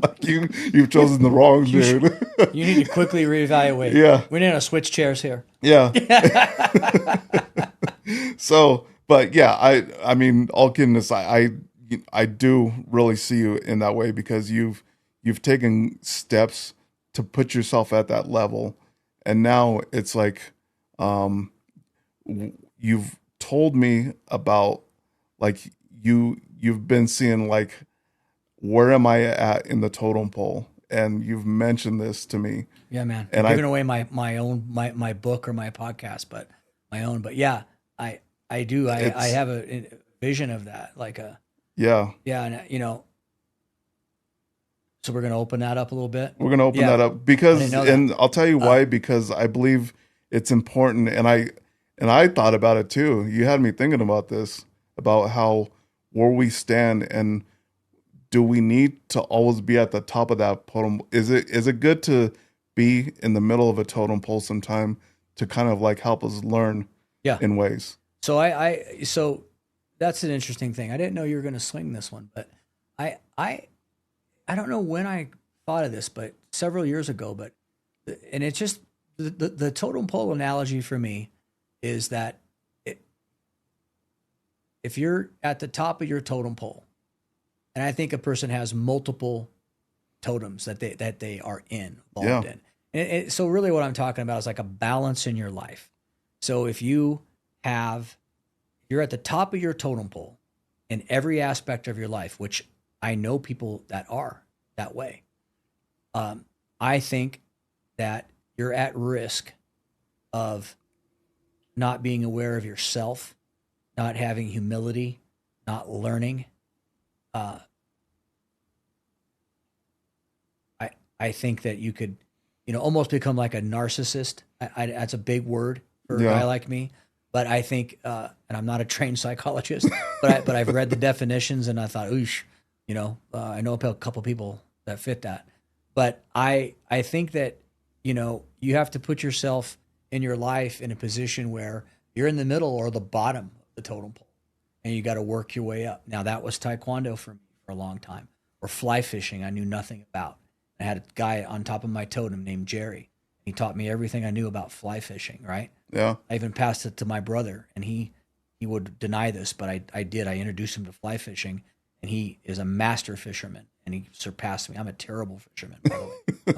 Like you've chosen the wrong dude. You need to quickly reevaluate. Yeah, we need to switch chairs here. Yeah. So, but yeah, I mean, all kidding aside, I do really see you in that way, because you've taken steps to put yourself at that level, and now it's like, you've told me about, like, you've been seeing like where am I at in the totem pole? And you've mentioned this to me. Yeah, man. And I'm giving away my own my book or my podcast, but my own. But yeah, I do. I have a vision of that, like a yeah. And so we're gonna open that up a little bit. We're gonna open that up because, and I'll tell you why. Because I believe it's important, and I thought about it too. You had me thinking about this, about how where we stand, and do we need to always be at the top of that totem? Is it good to be in the middle of a totem pole sometime to kind of like help us learn in ways? So so that's an interesting thing. I didn't know you were going to swing this one, but I don't know when I thought of this, but several years ago. But and it's just the totem pole analogy for me is that if you're at the top of your totem pole, and I think a person has multiple totems that they are involved in. And so really what I'm talking about is like a balance in your life. So if you're at the top of your totem pole in every aspect of your life, which I know people that are that way, I think that you're at risk of not being aware of yourself, not having humility, not learning. I think that you could, almost become like a narcissist. That's a big word for a guy like me, but I think, and I'm not a trained psychologist, but I've read the definitions and I thought, oosh, I know a couple people that fit that, but I think that, you have to put yourself in your life in a position where you're in the middle or the bottom of the totem pole, and you got to work your way up. Now that was Taekwondo for me for a long time, or fly fishing I knew nothing about. I had a guy on top of my totem named Jerry. He taught me everything I knew about fly fishing, right? Yeah. I even passed it to my brother, and he would deny this, but I did. I introduced him to fly fishing, and he is a master fisherman, and he surpassed me. I'm a terrible fisherman, by the way.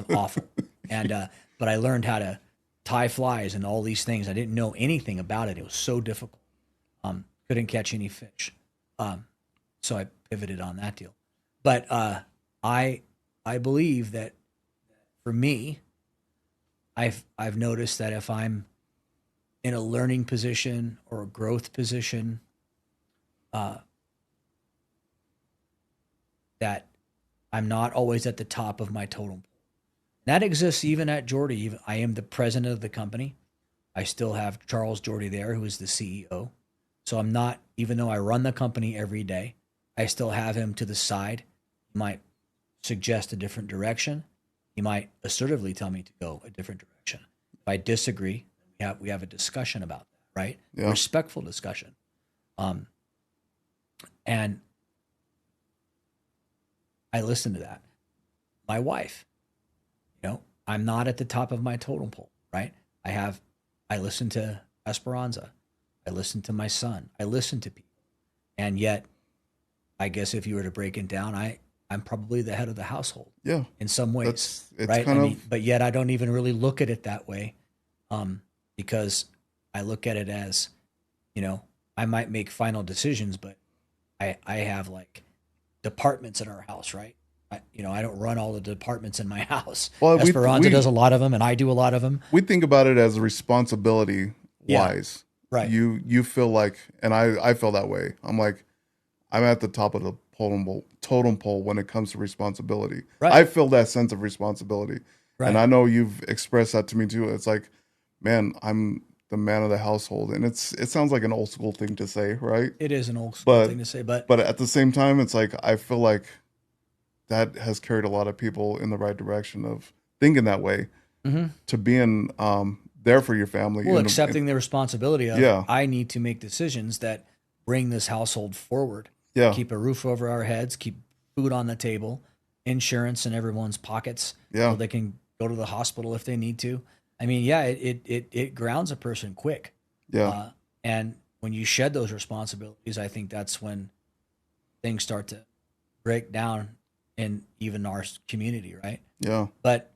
I'm awful. And but I learned how to tie flies and all these things. I didn't know anything about it. It was so difficult. Couldn't catch any fish. So I pivoted on that deal. But I believe that for me, I've noticed that if I'm in a learning position or a growth position, that I'm not always at the top of my totem pole. That exists even at Jordy. I am the president of the company. I still have Charles Jordy there, who is the CEO. So I'm not, even though I run the company every day, I still have him to the side. He might suggest a different direction. He might assertively tell me to go a different direction. If I disagree, we have a discussion about that, right? Yeah. Respectful discussion. And I listen to that. My wife, I'm not at the top of my totem pole, right? I listen to Esperanza. I listen to my son. I listen to people. And yet, I guess if you were to break it down, I'm probably the head of the household. Yeah. In some ways. It's right? But yet I don't even really look at it that way. Because I look at it as, I might make final decisions, but I have like departments in our house, right? I don't run all the departments in my house. Well, Esperanza does a lot of them, and I do a lot of them. We think about it as a responsibility wise. Right. You feel like, and I feel that way. I'm like, I'm at the top of the totem pole when it comes to responsibility. Right. I feel that sense of responsibility. Right. And I know you've expressed that to me too. It's like, man, I'm the man of the household. And it sounds like an old school thing to say, right? It is an old school thing to say, but at the same time, it's like, I feel like that has carried a lot of people in the right direction of thinking that way, to being there for your family. Well, accepting the responsibility of, I need to make decisions that bring this household forward. Yeah. Keep a roof over our heads, keep food on the table, insurance in everyone's pockets, so they can go to the hospital if they need to. I mean, it grounds a person quick. Yeah. And when you shed those responsibilities, I think that's when things start to break down in even our community, right? Yeah. But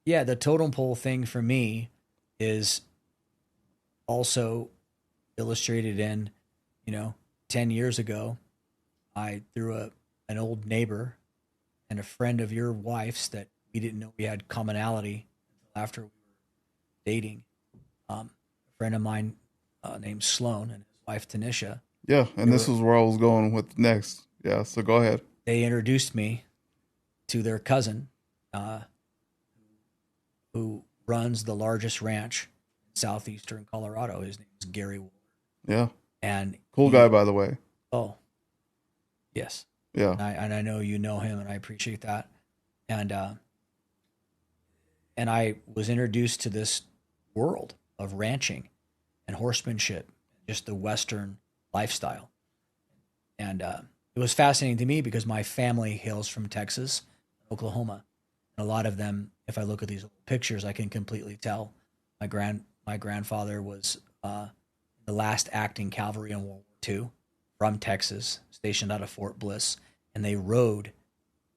yeah, the totem pole thing for me is also illustrated in, 10 years ago, I threw a an old neighbor and a friend of your wife's that we didn't know we had commonality until after we were dating. A friend of mine named Sloan and his wife Tanisha. Yeah, and this is where I was going with next. Yeah, so go ahead. They introduced me to their cousin, who runs the largest ranch in southeastern Colorado. His name is Gary Ward. Yeah. And cool guy, by the way. Oh, yes. Yeah. And I know you know him, and I appreciate that. And I was introduced to this world of ranching and horsemanship, just the Western lifestyle. And it was fascinating to me because my family hails from Texas, Oklahoma. And a lot of them, if I look at these old pictures, I can completely tell. My grandfather was the last acting cavalry in World War II from Texas, stationed out of Fort Bliss. And they rode,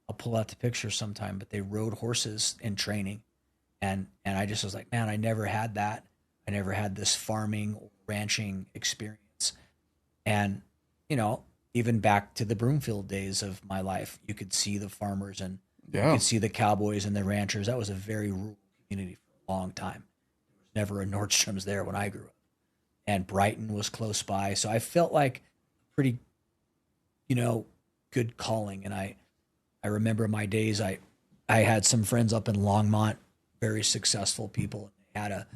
I'll pull out the picture sometime, but they rode horses in training. And I just was like, man, I never had that. I never had this farming or ranching experience. And, you know, even back to the Broomfield days of my life, you could see the farmers and you could see the cowboys and the ranchers. That was a very rural community for a long time. There was never a Nordstrom's there when I grew up. And Brighton was close by. So I felt like pretty, you know, good calling. And I remember my days, I had some friends up in Longmont, very successful people. They had a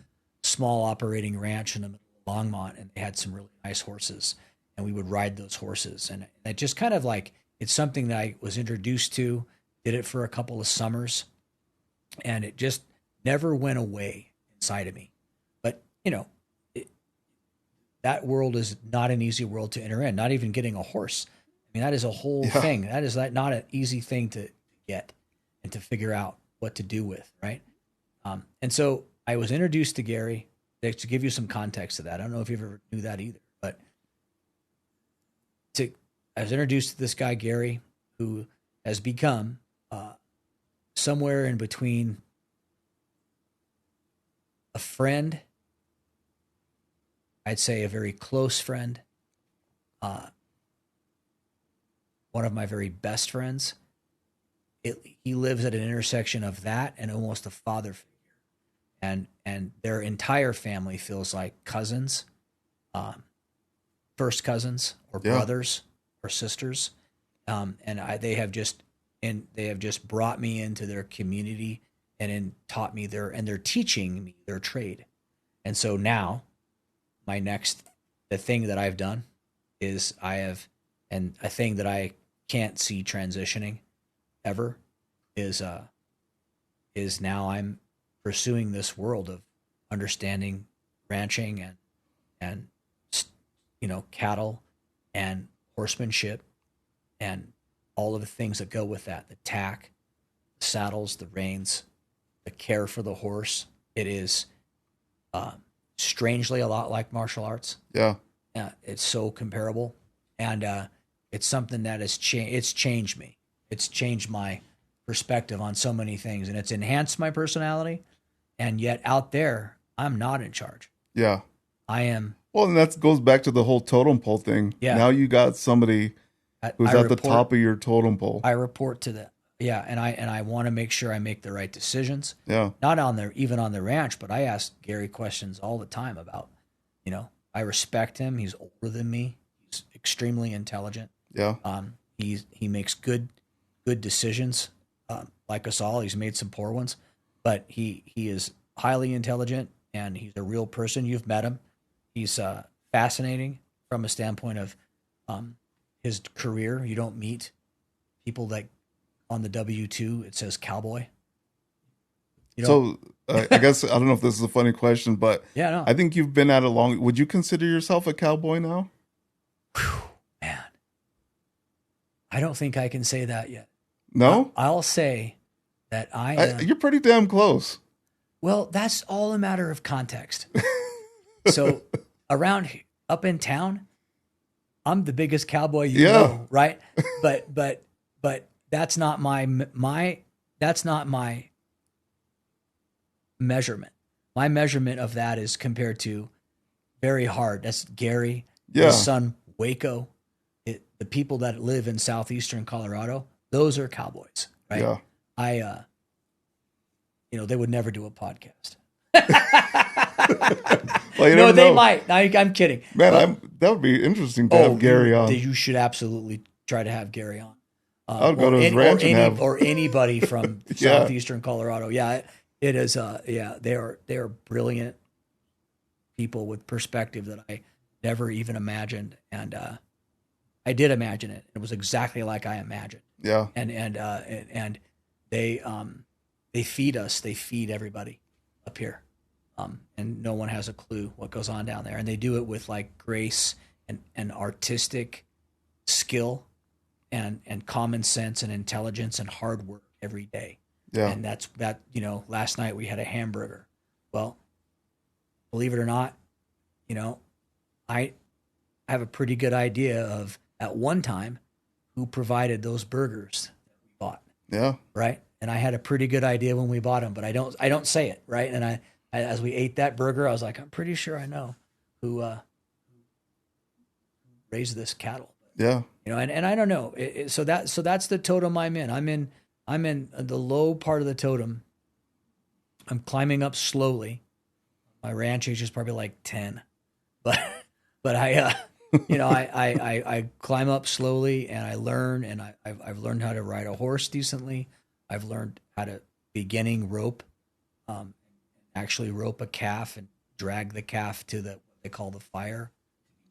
small operating ranch in the middle of Longmont, and they had some really nice horses. And we would ride those horses. And it just kind of like, it's something that I was introduced to, did it for a couple of summers, and it just never went away inside of me. But, you know, that world is not an easy world to enter in, not even getting a horse. I mean, that is a whole thing. That is not an easy thing to get and to figure out what to do with, right? And so I was introduced to Gary. To give you some context to that, I don't know if you ever knew that either, but I was introduced to this guy, Gary, who has become somewhere in between a friend, I'd say a very close friend, one of my very best friends. He lives at an intersection of that and almost a father figure. And their entire family feels like cousins, first cousins or brothers or sisters. They have just brought me into their community and taught me they're teaching me their trade. And so now the thing that I've done is and a thing that I can't see transitioning ever is now I'm pursuing this world of understanding ranching and you know, cattle and horsemanship and all of the things that go with that, the tack, the saddles, the reins, the care for the horse. It is strangely a lot like martial arts. Yeah. It's so comparable. And it's something that has it's changed me. It's changed my perspective on so many things, and it's enhanced my personality. And yet out there, I'm not in charge. Yeah. I am. Well, and that goes back to the whole totem pole thing. Yeah. Now you got somebody who's at the top of your totem pole. I report to them. Yeah, and I want to make sure I make the right decisions. Yeah. Not even on the ranch, but I ask Gary questions all the time about, you know, I respect him. He's older than me. He's extremely intelligent. Yeah. He makes good decisions. Like us all, he's made some poor ones, but he is highly intelligent and he's a real person. You've met him. He's fascinating from a standpoint of his career. You don't meet people that on the W-2 it says cowboy. So I guess I don't know if this is a funny question, but yeah, no. I think you've been at it long. Would you consider yourself a cowboy now? Whew, man, I don't think I can say that yet. No, I'll say that I am. You're pretty damn close. Well, that's all a matter of context. So up in town, I'm the biggest cowboy you know, right? But that's not my measurement. My measurement of that is compared to very hard. That's Gary, his son Waco, the people that live in southeastern Colorado, those are cowboys, right? Yeah. They would never do a podcast. Well, no, they might. No, I'm kidding. Man, that would be interesting to have Gary on. You should absolutely try to have Gary on. I'll go to his ranch or anybody from southeastern Colorado. Yeah, it is. They are brilliant people with perspective that I never even imagined, and I did imagine it. It was exactly like I imagined. Yeah, and they feed us. They feed everybody up here, and no one has a clue what goes on down there. And they do it with like grace and artistic skill. And common sense and intelligence and hard work every day. Yeah. And that's last night we had a hamburger. Well, believe it or not, I have a pretty good idea of at one time who provided those burgers that we bought. Yeah. Right. And I had a pretty good idea when we bought them, but I don't say it. Right. And I as we ate that burger, I was like, I'm pretty sure I know who raised this cattle. Yeah. And I don't know. So that's the totem I'm in. I'm in the low part of the totem. I'm climbing up slowly. My ranch age is probably like 10, but I I climb up slowly and I learn, and I've learned how to ride a horse decently. I've learned how to beginning rope, actually rope a calf and drag the calf to what they call the fire,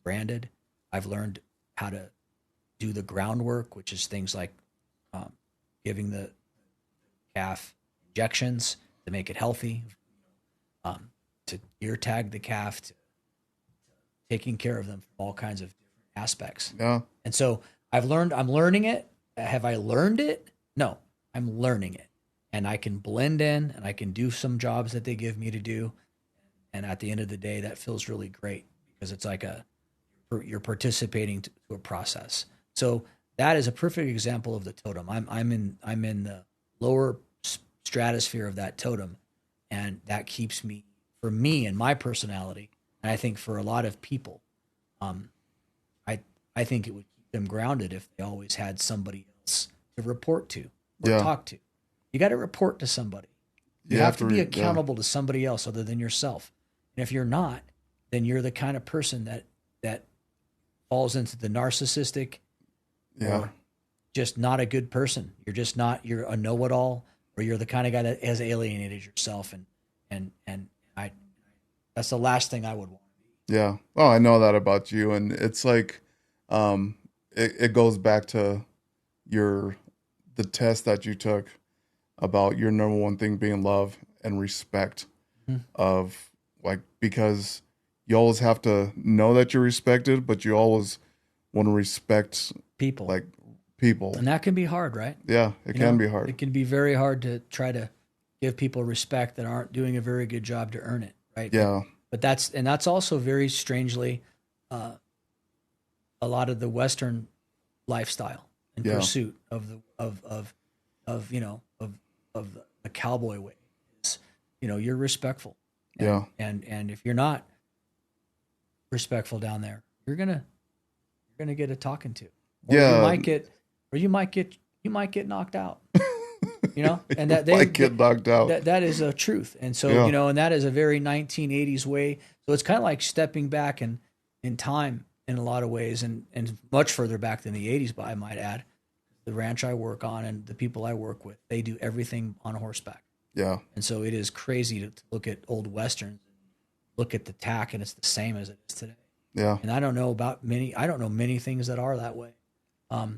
branded. I've learned how to do the groundwork, which is things like giving the calf injections to make it healthy, to ear tag the calf, to taking care of them from all kinds of different aspects. Yeah. And so I'm learning it. Have I learned it? No, I'm learning it. And I can blend in and I can do some jobs that they give me to do. And at the end of the day, that feels really great because it's like you're participating to a process. So that is a perfect example of the totem. I'm in the lower stratosphere of that totem, and that keeps me, for me and my personality, and I think for a lot of people, I think it would keep them grounded if they always had somebody else to report to or talk to. You got to report to somebody. You have to be accountable to somebody else other than yourself. And if you're not, then you're the kind of person that falls into the narcissistic, or just not a good person. You're just not. You're a know-it-all, or you're the kind of guy that has alienated yourself. And that's the last thing I would want. Yeah. Oh, I know that about you, and it's like, it goes back to the test that you took about your number one thing being love and respect, of like, because you always have to know that you're respected, but you always want to respect people, and that can be hard, right? Yeah, it can be hard. It can be very hard to try to give people respect that aren't doing a very good job to earn it, right? Yeah. But that's also very strangely a lot of the Western lifestyle and pursuit of the cowboy way. Is, you're respectful. And if you're not respectful down there, you're gonna get a talking to. Or you might get knocked out. And that they might get knocked out. That is a truth. And so, and that is a very 1980s way. So it's kind of like stepping back in time in a lot of ways, and much further back than the 80s, but I might add. The ranch I work on and the people I work with, they do everything on horseback. Yeah. And so it is crazy to look at old Westerns, look at the tack, and it's the same as it is today. Yeah. And I don't know many things that are that way. But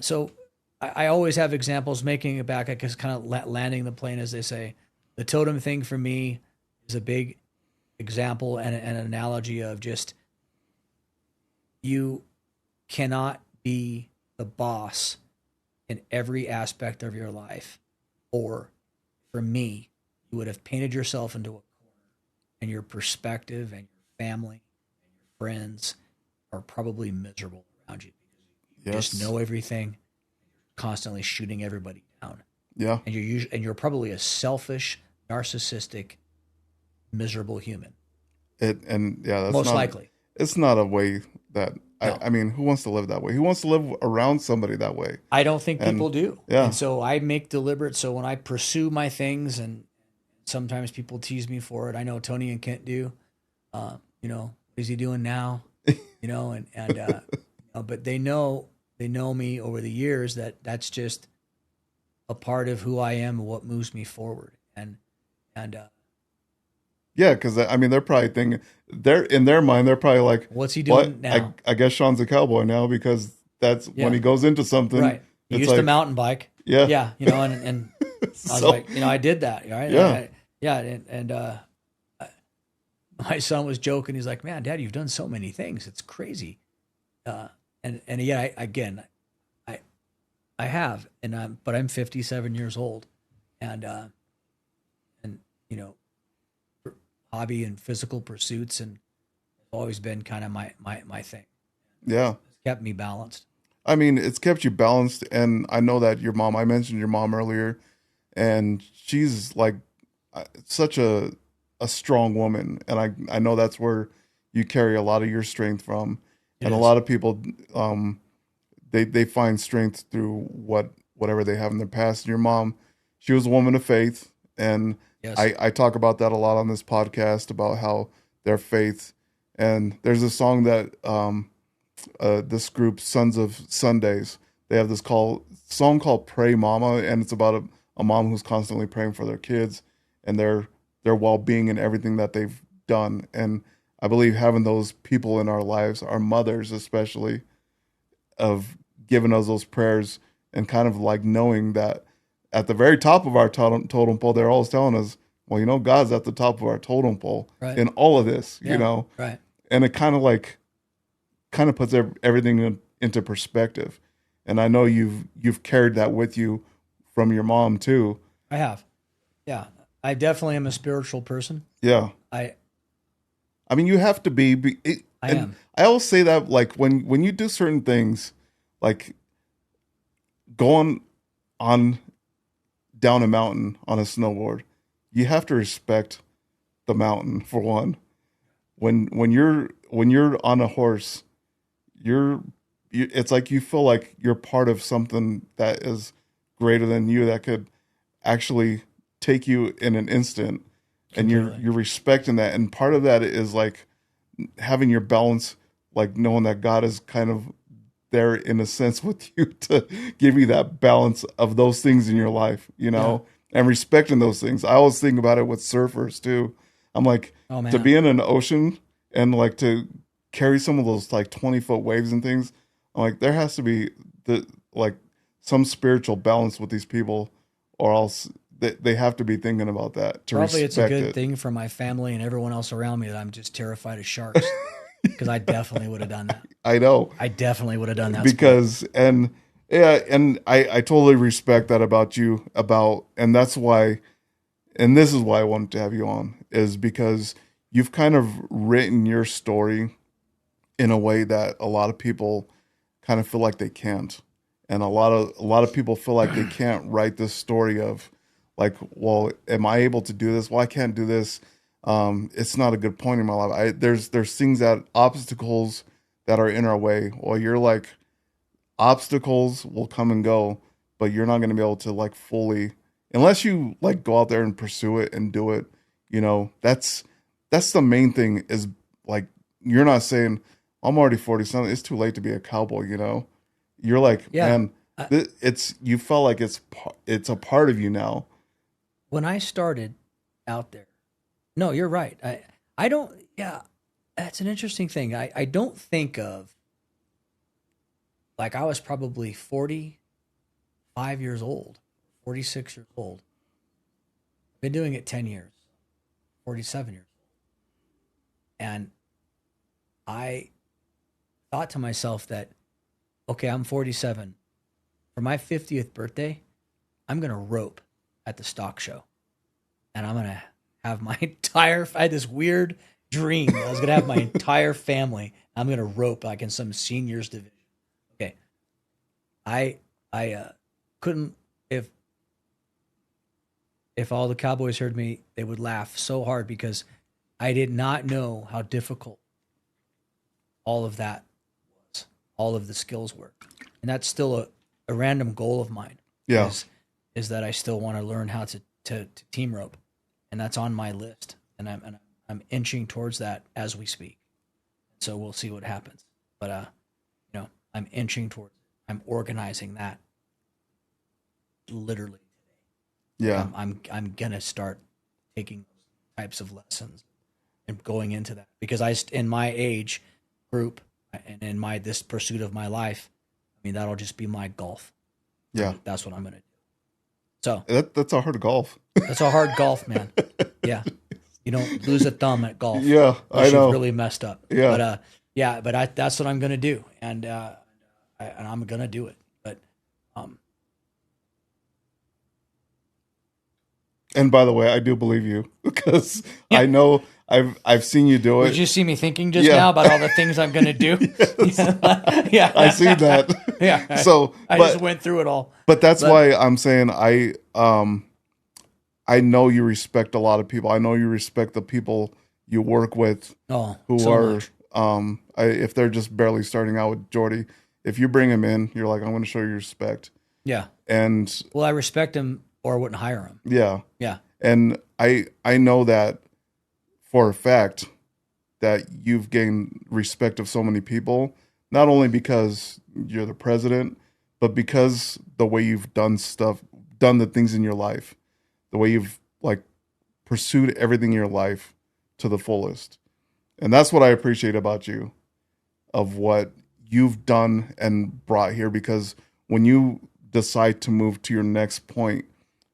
so I always have examples, making it back, I guess, kind of landing the plane, as they say. The totem thing for me is a big example and an analogy of just, you cannot be the boss in every aspect of your life. Or for me, you would have painted yourself into a corner, and your perspective and your family and your friends are probably miserable around you. You just know everything, constantly shooting everybody down. Yeah. And you're probably a selfish, narcissistic, miserable human. That's most likely. it's not a way that No, I mean, who wants to live that way? Who wants to live around somebody that way? I don't think And people do. yeah, And so I make deliberate. So when I pursue my things, and sometimes people tease me for it, I know Tony and Kent do. You know, what is he doing now? You know, but they know me over the years that that's just a part of who I am and what moves me forward. And yeah, because I mean, they're probably thinking they're in their mind, they're probably like, what's he "What? doing now? I guess Sean's a cowboy now because that's when Yeah, he goes into something. right. He It's used to like, mountain bike. yeah, Yeah, you know, and I was so like, you know, I did that, right? yeah, Yeah, my son was joking. He's like, "Man, Dad, you've done so many things. It's crazy." And yeah, I I have, but I'm 57 years old, and you know, hobby and physical pursuits, and it's always been kind of my thing. yeah. It's kept me balanced. I mean, it's kept you balanced, and I know that your mom. I mentioned your mom earlier, and she's like such a strong woman, and I know that's where you carry a lot of your strength from, It and a is. lot of people they find strength through whatever they have in their past. And your mom, she was a woman of faith, and Yes. I talk about that a lot on this podcast about how their faith. And there's a song that this group Sons of Sundays, they have this song called "Pray Mama," and it's about a mom who's constantly praying for their kids and their well-being and everything that they've done. And I believe having those people in our lives, our mothers especially, of giving us those prayers and kind of like knowing that at the very top of our totem pole, they're always telling us, well, you know, God's at the top of our totem pole Right. in all of this, you Yeah. know, Right. and it kind of puts everything into perspective. And I know you've carried that with you from your mom too. I have. Yeah. I definitely am a spiritual person. Yeah. I I mean, you have to I and am. I always say that like when you do certain things, like going on down a mountain on a snowboard, you have to respect the mountain for one. When you're on a horse, it's like you feel like you're part of something that is greater than you that could actually take you in an instant, and you're Completely. you're respecting that. And part of that is like having your balance, like knowing that God is kind of there in a sense with you to give you that balance of those things in your life, you know, and respecting those things. I always think about it with surfers too. I'm like, Oh to man. be in an ocean and like to carry some of those like 20-foot waves and things, I'm like, there has to be like some spiritual balance with these people, or else they have to be thinking about that to Probably it's a respect good it. thing for my family and everyone else around me that I'm just terrified of sharks, because I definitely would have done that. I know. I definitely would have done that sport. Because and yeah, and I totally respect that about you, and that's why, and this is why I wanted to have you on, is because you've kind of written your story in a way that a lot of people kind of feel like they can't. And a lot of people feel like they can't write this story of like, well, am I able to do this? Well, I can't do this. It's not a good point in my life. There's things, that obstacles that are in our way. Well, you're like, obstacles will come and go, but you're not going to be able to like fully, unless you like go out there and pursue it and do it. You know, that's the main thing, is like, you're not saying I'm already 40 something, it's too late to be a cowboy, you know. You're like, Yeah. man, it's, you felt like it's a part of you now. When I started out there, no, you're right. I don't, yeah, that's an interesting thing. I don't think of, like, I was probably 45 years old, 46 years old. Been doing it 10 years, 47 years. And I thought to myself that, okay, I'm 47. For my 50th birthday, I'm going to rope at the stock show. And I'm going to have my I had this weird dream that I was going to have my entire family. I'm going to rope like in some seniors division. Okay. I couldn't, if all the cowboys heard me, they would laugh so hard, because I did not know how difficult all of that was, all of the skills were. And that's still a random goal of mine. Yeah. Is that I still want to learn how to team rope. And that's on my list. And I'm inching towards that as we speak. So we'll see what happens. But I'm inching towards it. I'm organizing that literally today. Yeah. I'm gonna start taking those types of lessons and going into that, because in my age group and in this pursuit of my life, I mean, that'll just be my golf. Yeah. That's what I'm gonna do. So that's a hard golf. That's a hard golf, man. Yeah. You don't lose a thumb at golf. Yeah, I know. You've really messed up. Yeah. But that's what I'm going to do. And I'm going to do it. But, and by the way, I do believe you, because I know I've seen you do it. Did you see me thinking just now about all the things I'm going to do? Yeah. I see that. Yeah. So I just went through it all. But that's why I'm saying I know you respect a lot of people. I know you respect the people you work with if they're just barely starting out with Jordy. If you bring him in, you're like, I'm going to show you respect. Yeah. And I respect him or I wouldn't hire him. Yeah. Yeah. And I know that for a fact that you've gained respect of so many people, not only because you're the president, but because the way you've done the things in your life, the way you've pursued everything in your life to the fullest. And that's what I appreciate about you, of what you've done and brought here, because when you decide to move to your next point,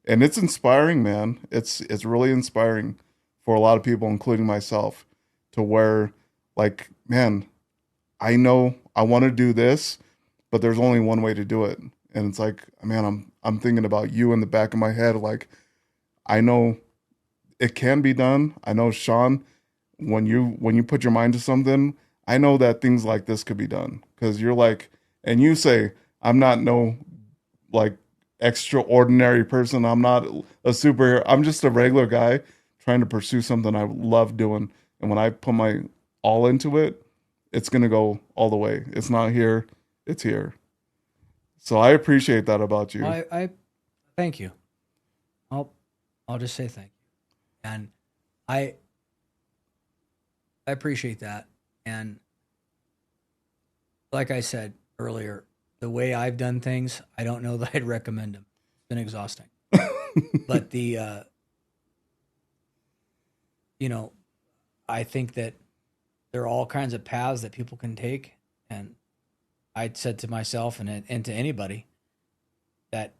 and it's inspiring, man, it's really inspiring for a lot of people, including myself, to where man, I know I want to do this, but there's only one way to do it. And it's man, I'm thinking about you in the back of my head. I know it can be done. I know, Sean, when you put your mind to something, I know that things like this could be done, because you're and you say, I'm not no extraordinary person. I'm not a superhero. I'm just a regular guy trying to pursue something I love doing. And when I put my all into it, it's going to go all the way. It's not here. It's here. So I appreciate that about you. I thank you. I'll just say thank you. And I appreciate that. And like I said earlier, the way I've done things, I don't know that I'd recommend them. It's been exhausting. But I think that there are all kinds of paths that people can take. And I said to myself and to anybody that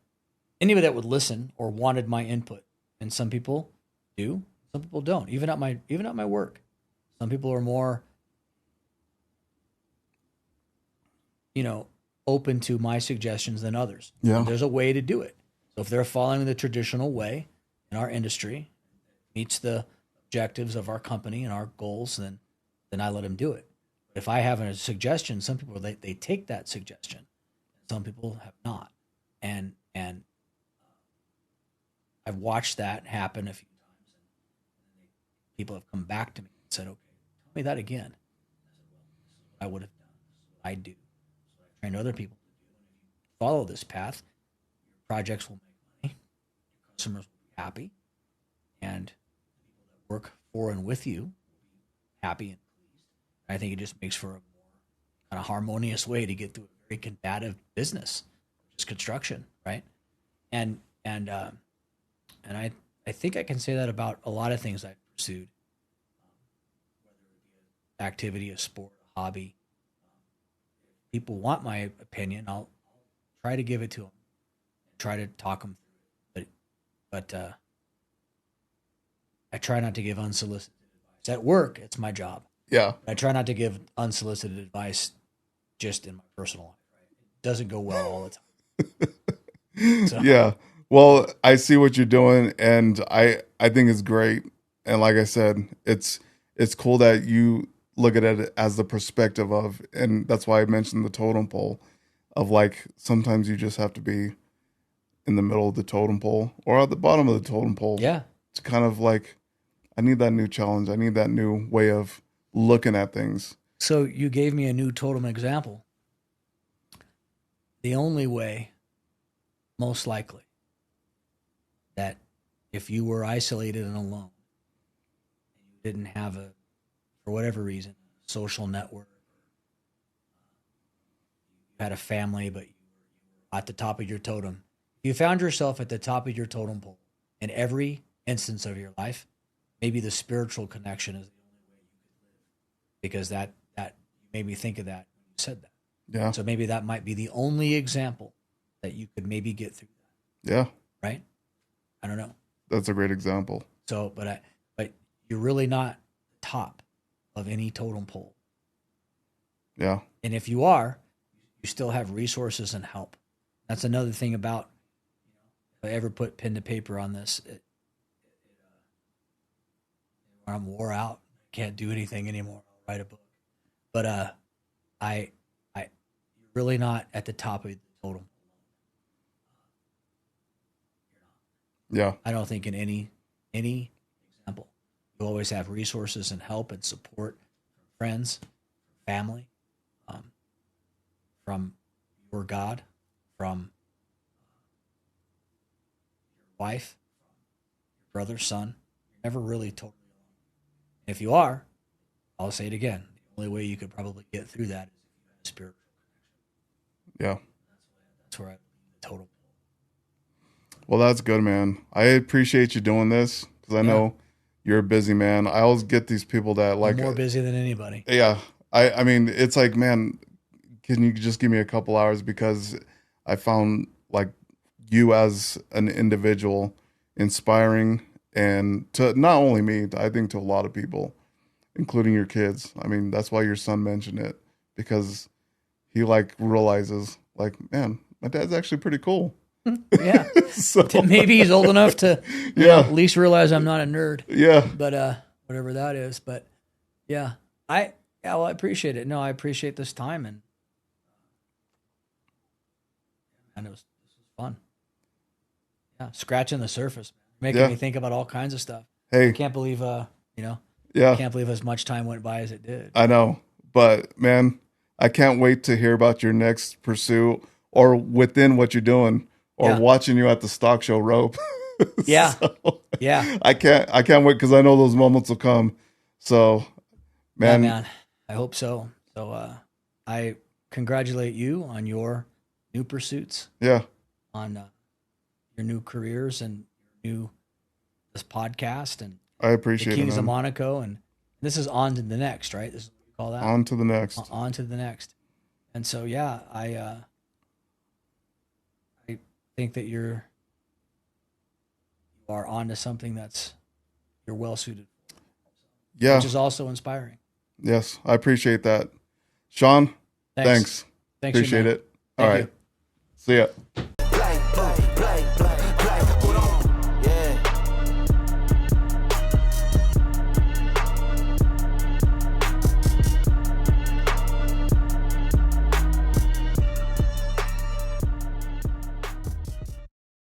would listen or wanted my input, and some people do, some people don't. Even at my work, some people are more, open to my suggestions than others. Yeah, there's a way to do it. So if they're following the traditional way in our industry, meets the objectives of our company and our goals, then I let them do it. If I have a suggestion, some people they take that suggestion, some people have not, and I've watched that happen a few times. And people have come back to me and said, "Okay, tell me that again." I said, "Well, this is what I would have done. This is what I do. This is what I train other people to do. And if you follow this path, your projects will make money, your customers will be happy, and the people that work for and with you will be happy and pleased." I think it just makes for a more kind of harmonious way to get through a very combative business, which is construction, right? And I think I can say that about a lot of things I've pursued, whether it be an activity, a sport, a hobby. If people want my opinion, I'll try to give it to them, and try to talk them through it. But I try not to give unsolicited advice. At work, it's my job. Yeah. I try not to give unsolicited advice just in my personal life. Right? It doesn't go well all the time. So. Yeah. Well, I see what you're doing, and I think it's great. And like I said, it's cool that you look at it as the perspective of, and that's why I mentioned the totem pole, of sometimes you just have to be in the middle of the totem pole or at the bottom of the totem pole. Yeah. It's kind of I need that new challenge. I need that new way of looking at things. So you gave me a new totem example. The only way, most likely, that if you were isolated and alone, and you didn't have for whatever reason, social network, you had a family, but you were at the top of your totem, you found yourself at the top of your totem pole in every instance of your life, maybe the spiritual connection is the only way you could live, because that made me think of that when you said that. Yeah. So maybe that might be the only example that you could maybe get through that. Yeah. Right? I don't know. That's a great example. So, but you're really not top of any totem pole. Yeah. And if you are, you still have resources and help. That's another thing about, if I ever put pen to paper on this, I'm wore out, can't do anything anymore. I'll write a book. But you're really not at the top of the totem. Yeah. I don't think in any example, you always have resources and help and support from friends, family, from your God, from your wife, your brother, son. You're never really totally alone. And if you are, I'll say it again. The only way you could probably get through that is if you had a spiritual connection. Yeah. That's where I believe the total. Well, that's good, man. I appreciate you doing this because I know you're a busy man. I always get these people that like more busy than anybody. Yeah. I mean, it's like, man, can you just give me a couple hours? Because I found like you as an individual inspiring, and to not only me, I think to a lot of people, including your kids. I mean, that's why your son mentioned it, because he like realizes like, man, my dad's actually pretty cool. Yeah. So maybe he's old enough to at least realize I'm not a nerd. Yeah. But whatever that is. But yeah. I appreciate it. No, I appreciate this time, and this was fun. Yeah. Scratching the surface, making me think about all kinds of stuff. Hey. I can't believe I can't believe as much time went by as it did. I know. But man, I can't wait to hear about your next pursuit, or within what you're doing, or watching you at the stock show rope. Yeah. So, yeah. I can't wait, because I know those moments will come. So man. Yeah, man. I hope so. So I congratulate you on your new pursuits. Yeah. On your new careers and this podcast, and I appreciate the Kings it, of Monaco, and this is on to the next, right? This is what you call that. On to the next. On to the next. And so I think that you are onto something you're well suited for. Yeah. Which is also inspiring. Yes, I appreciate that. Sean, thanks. Thanks, appreciate it. All right. See ya.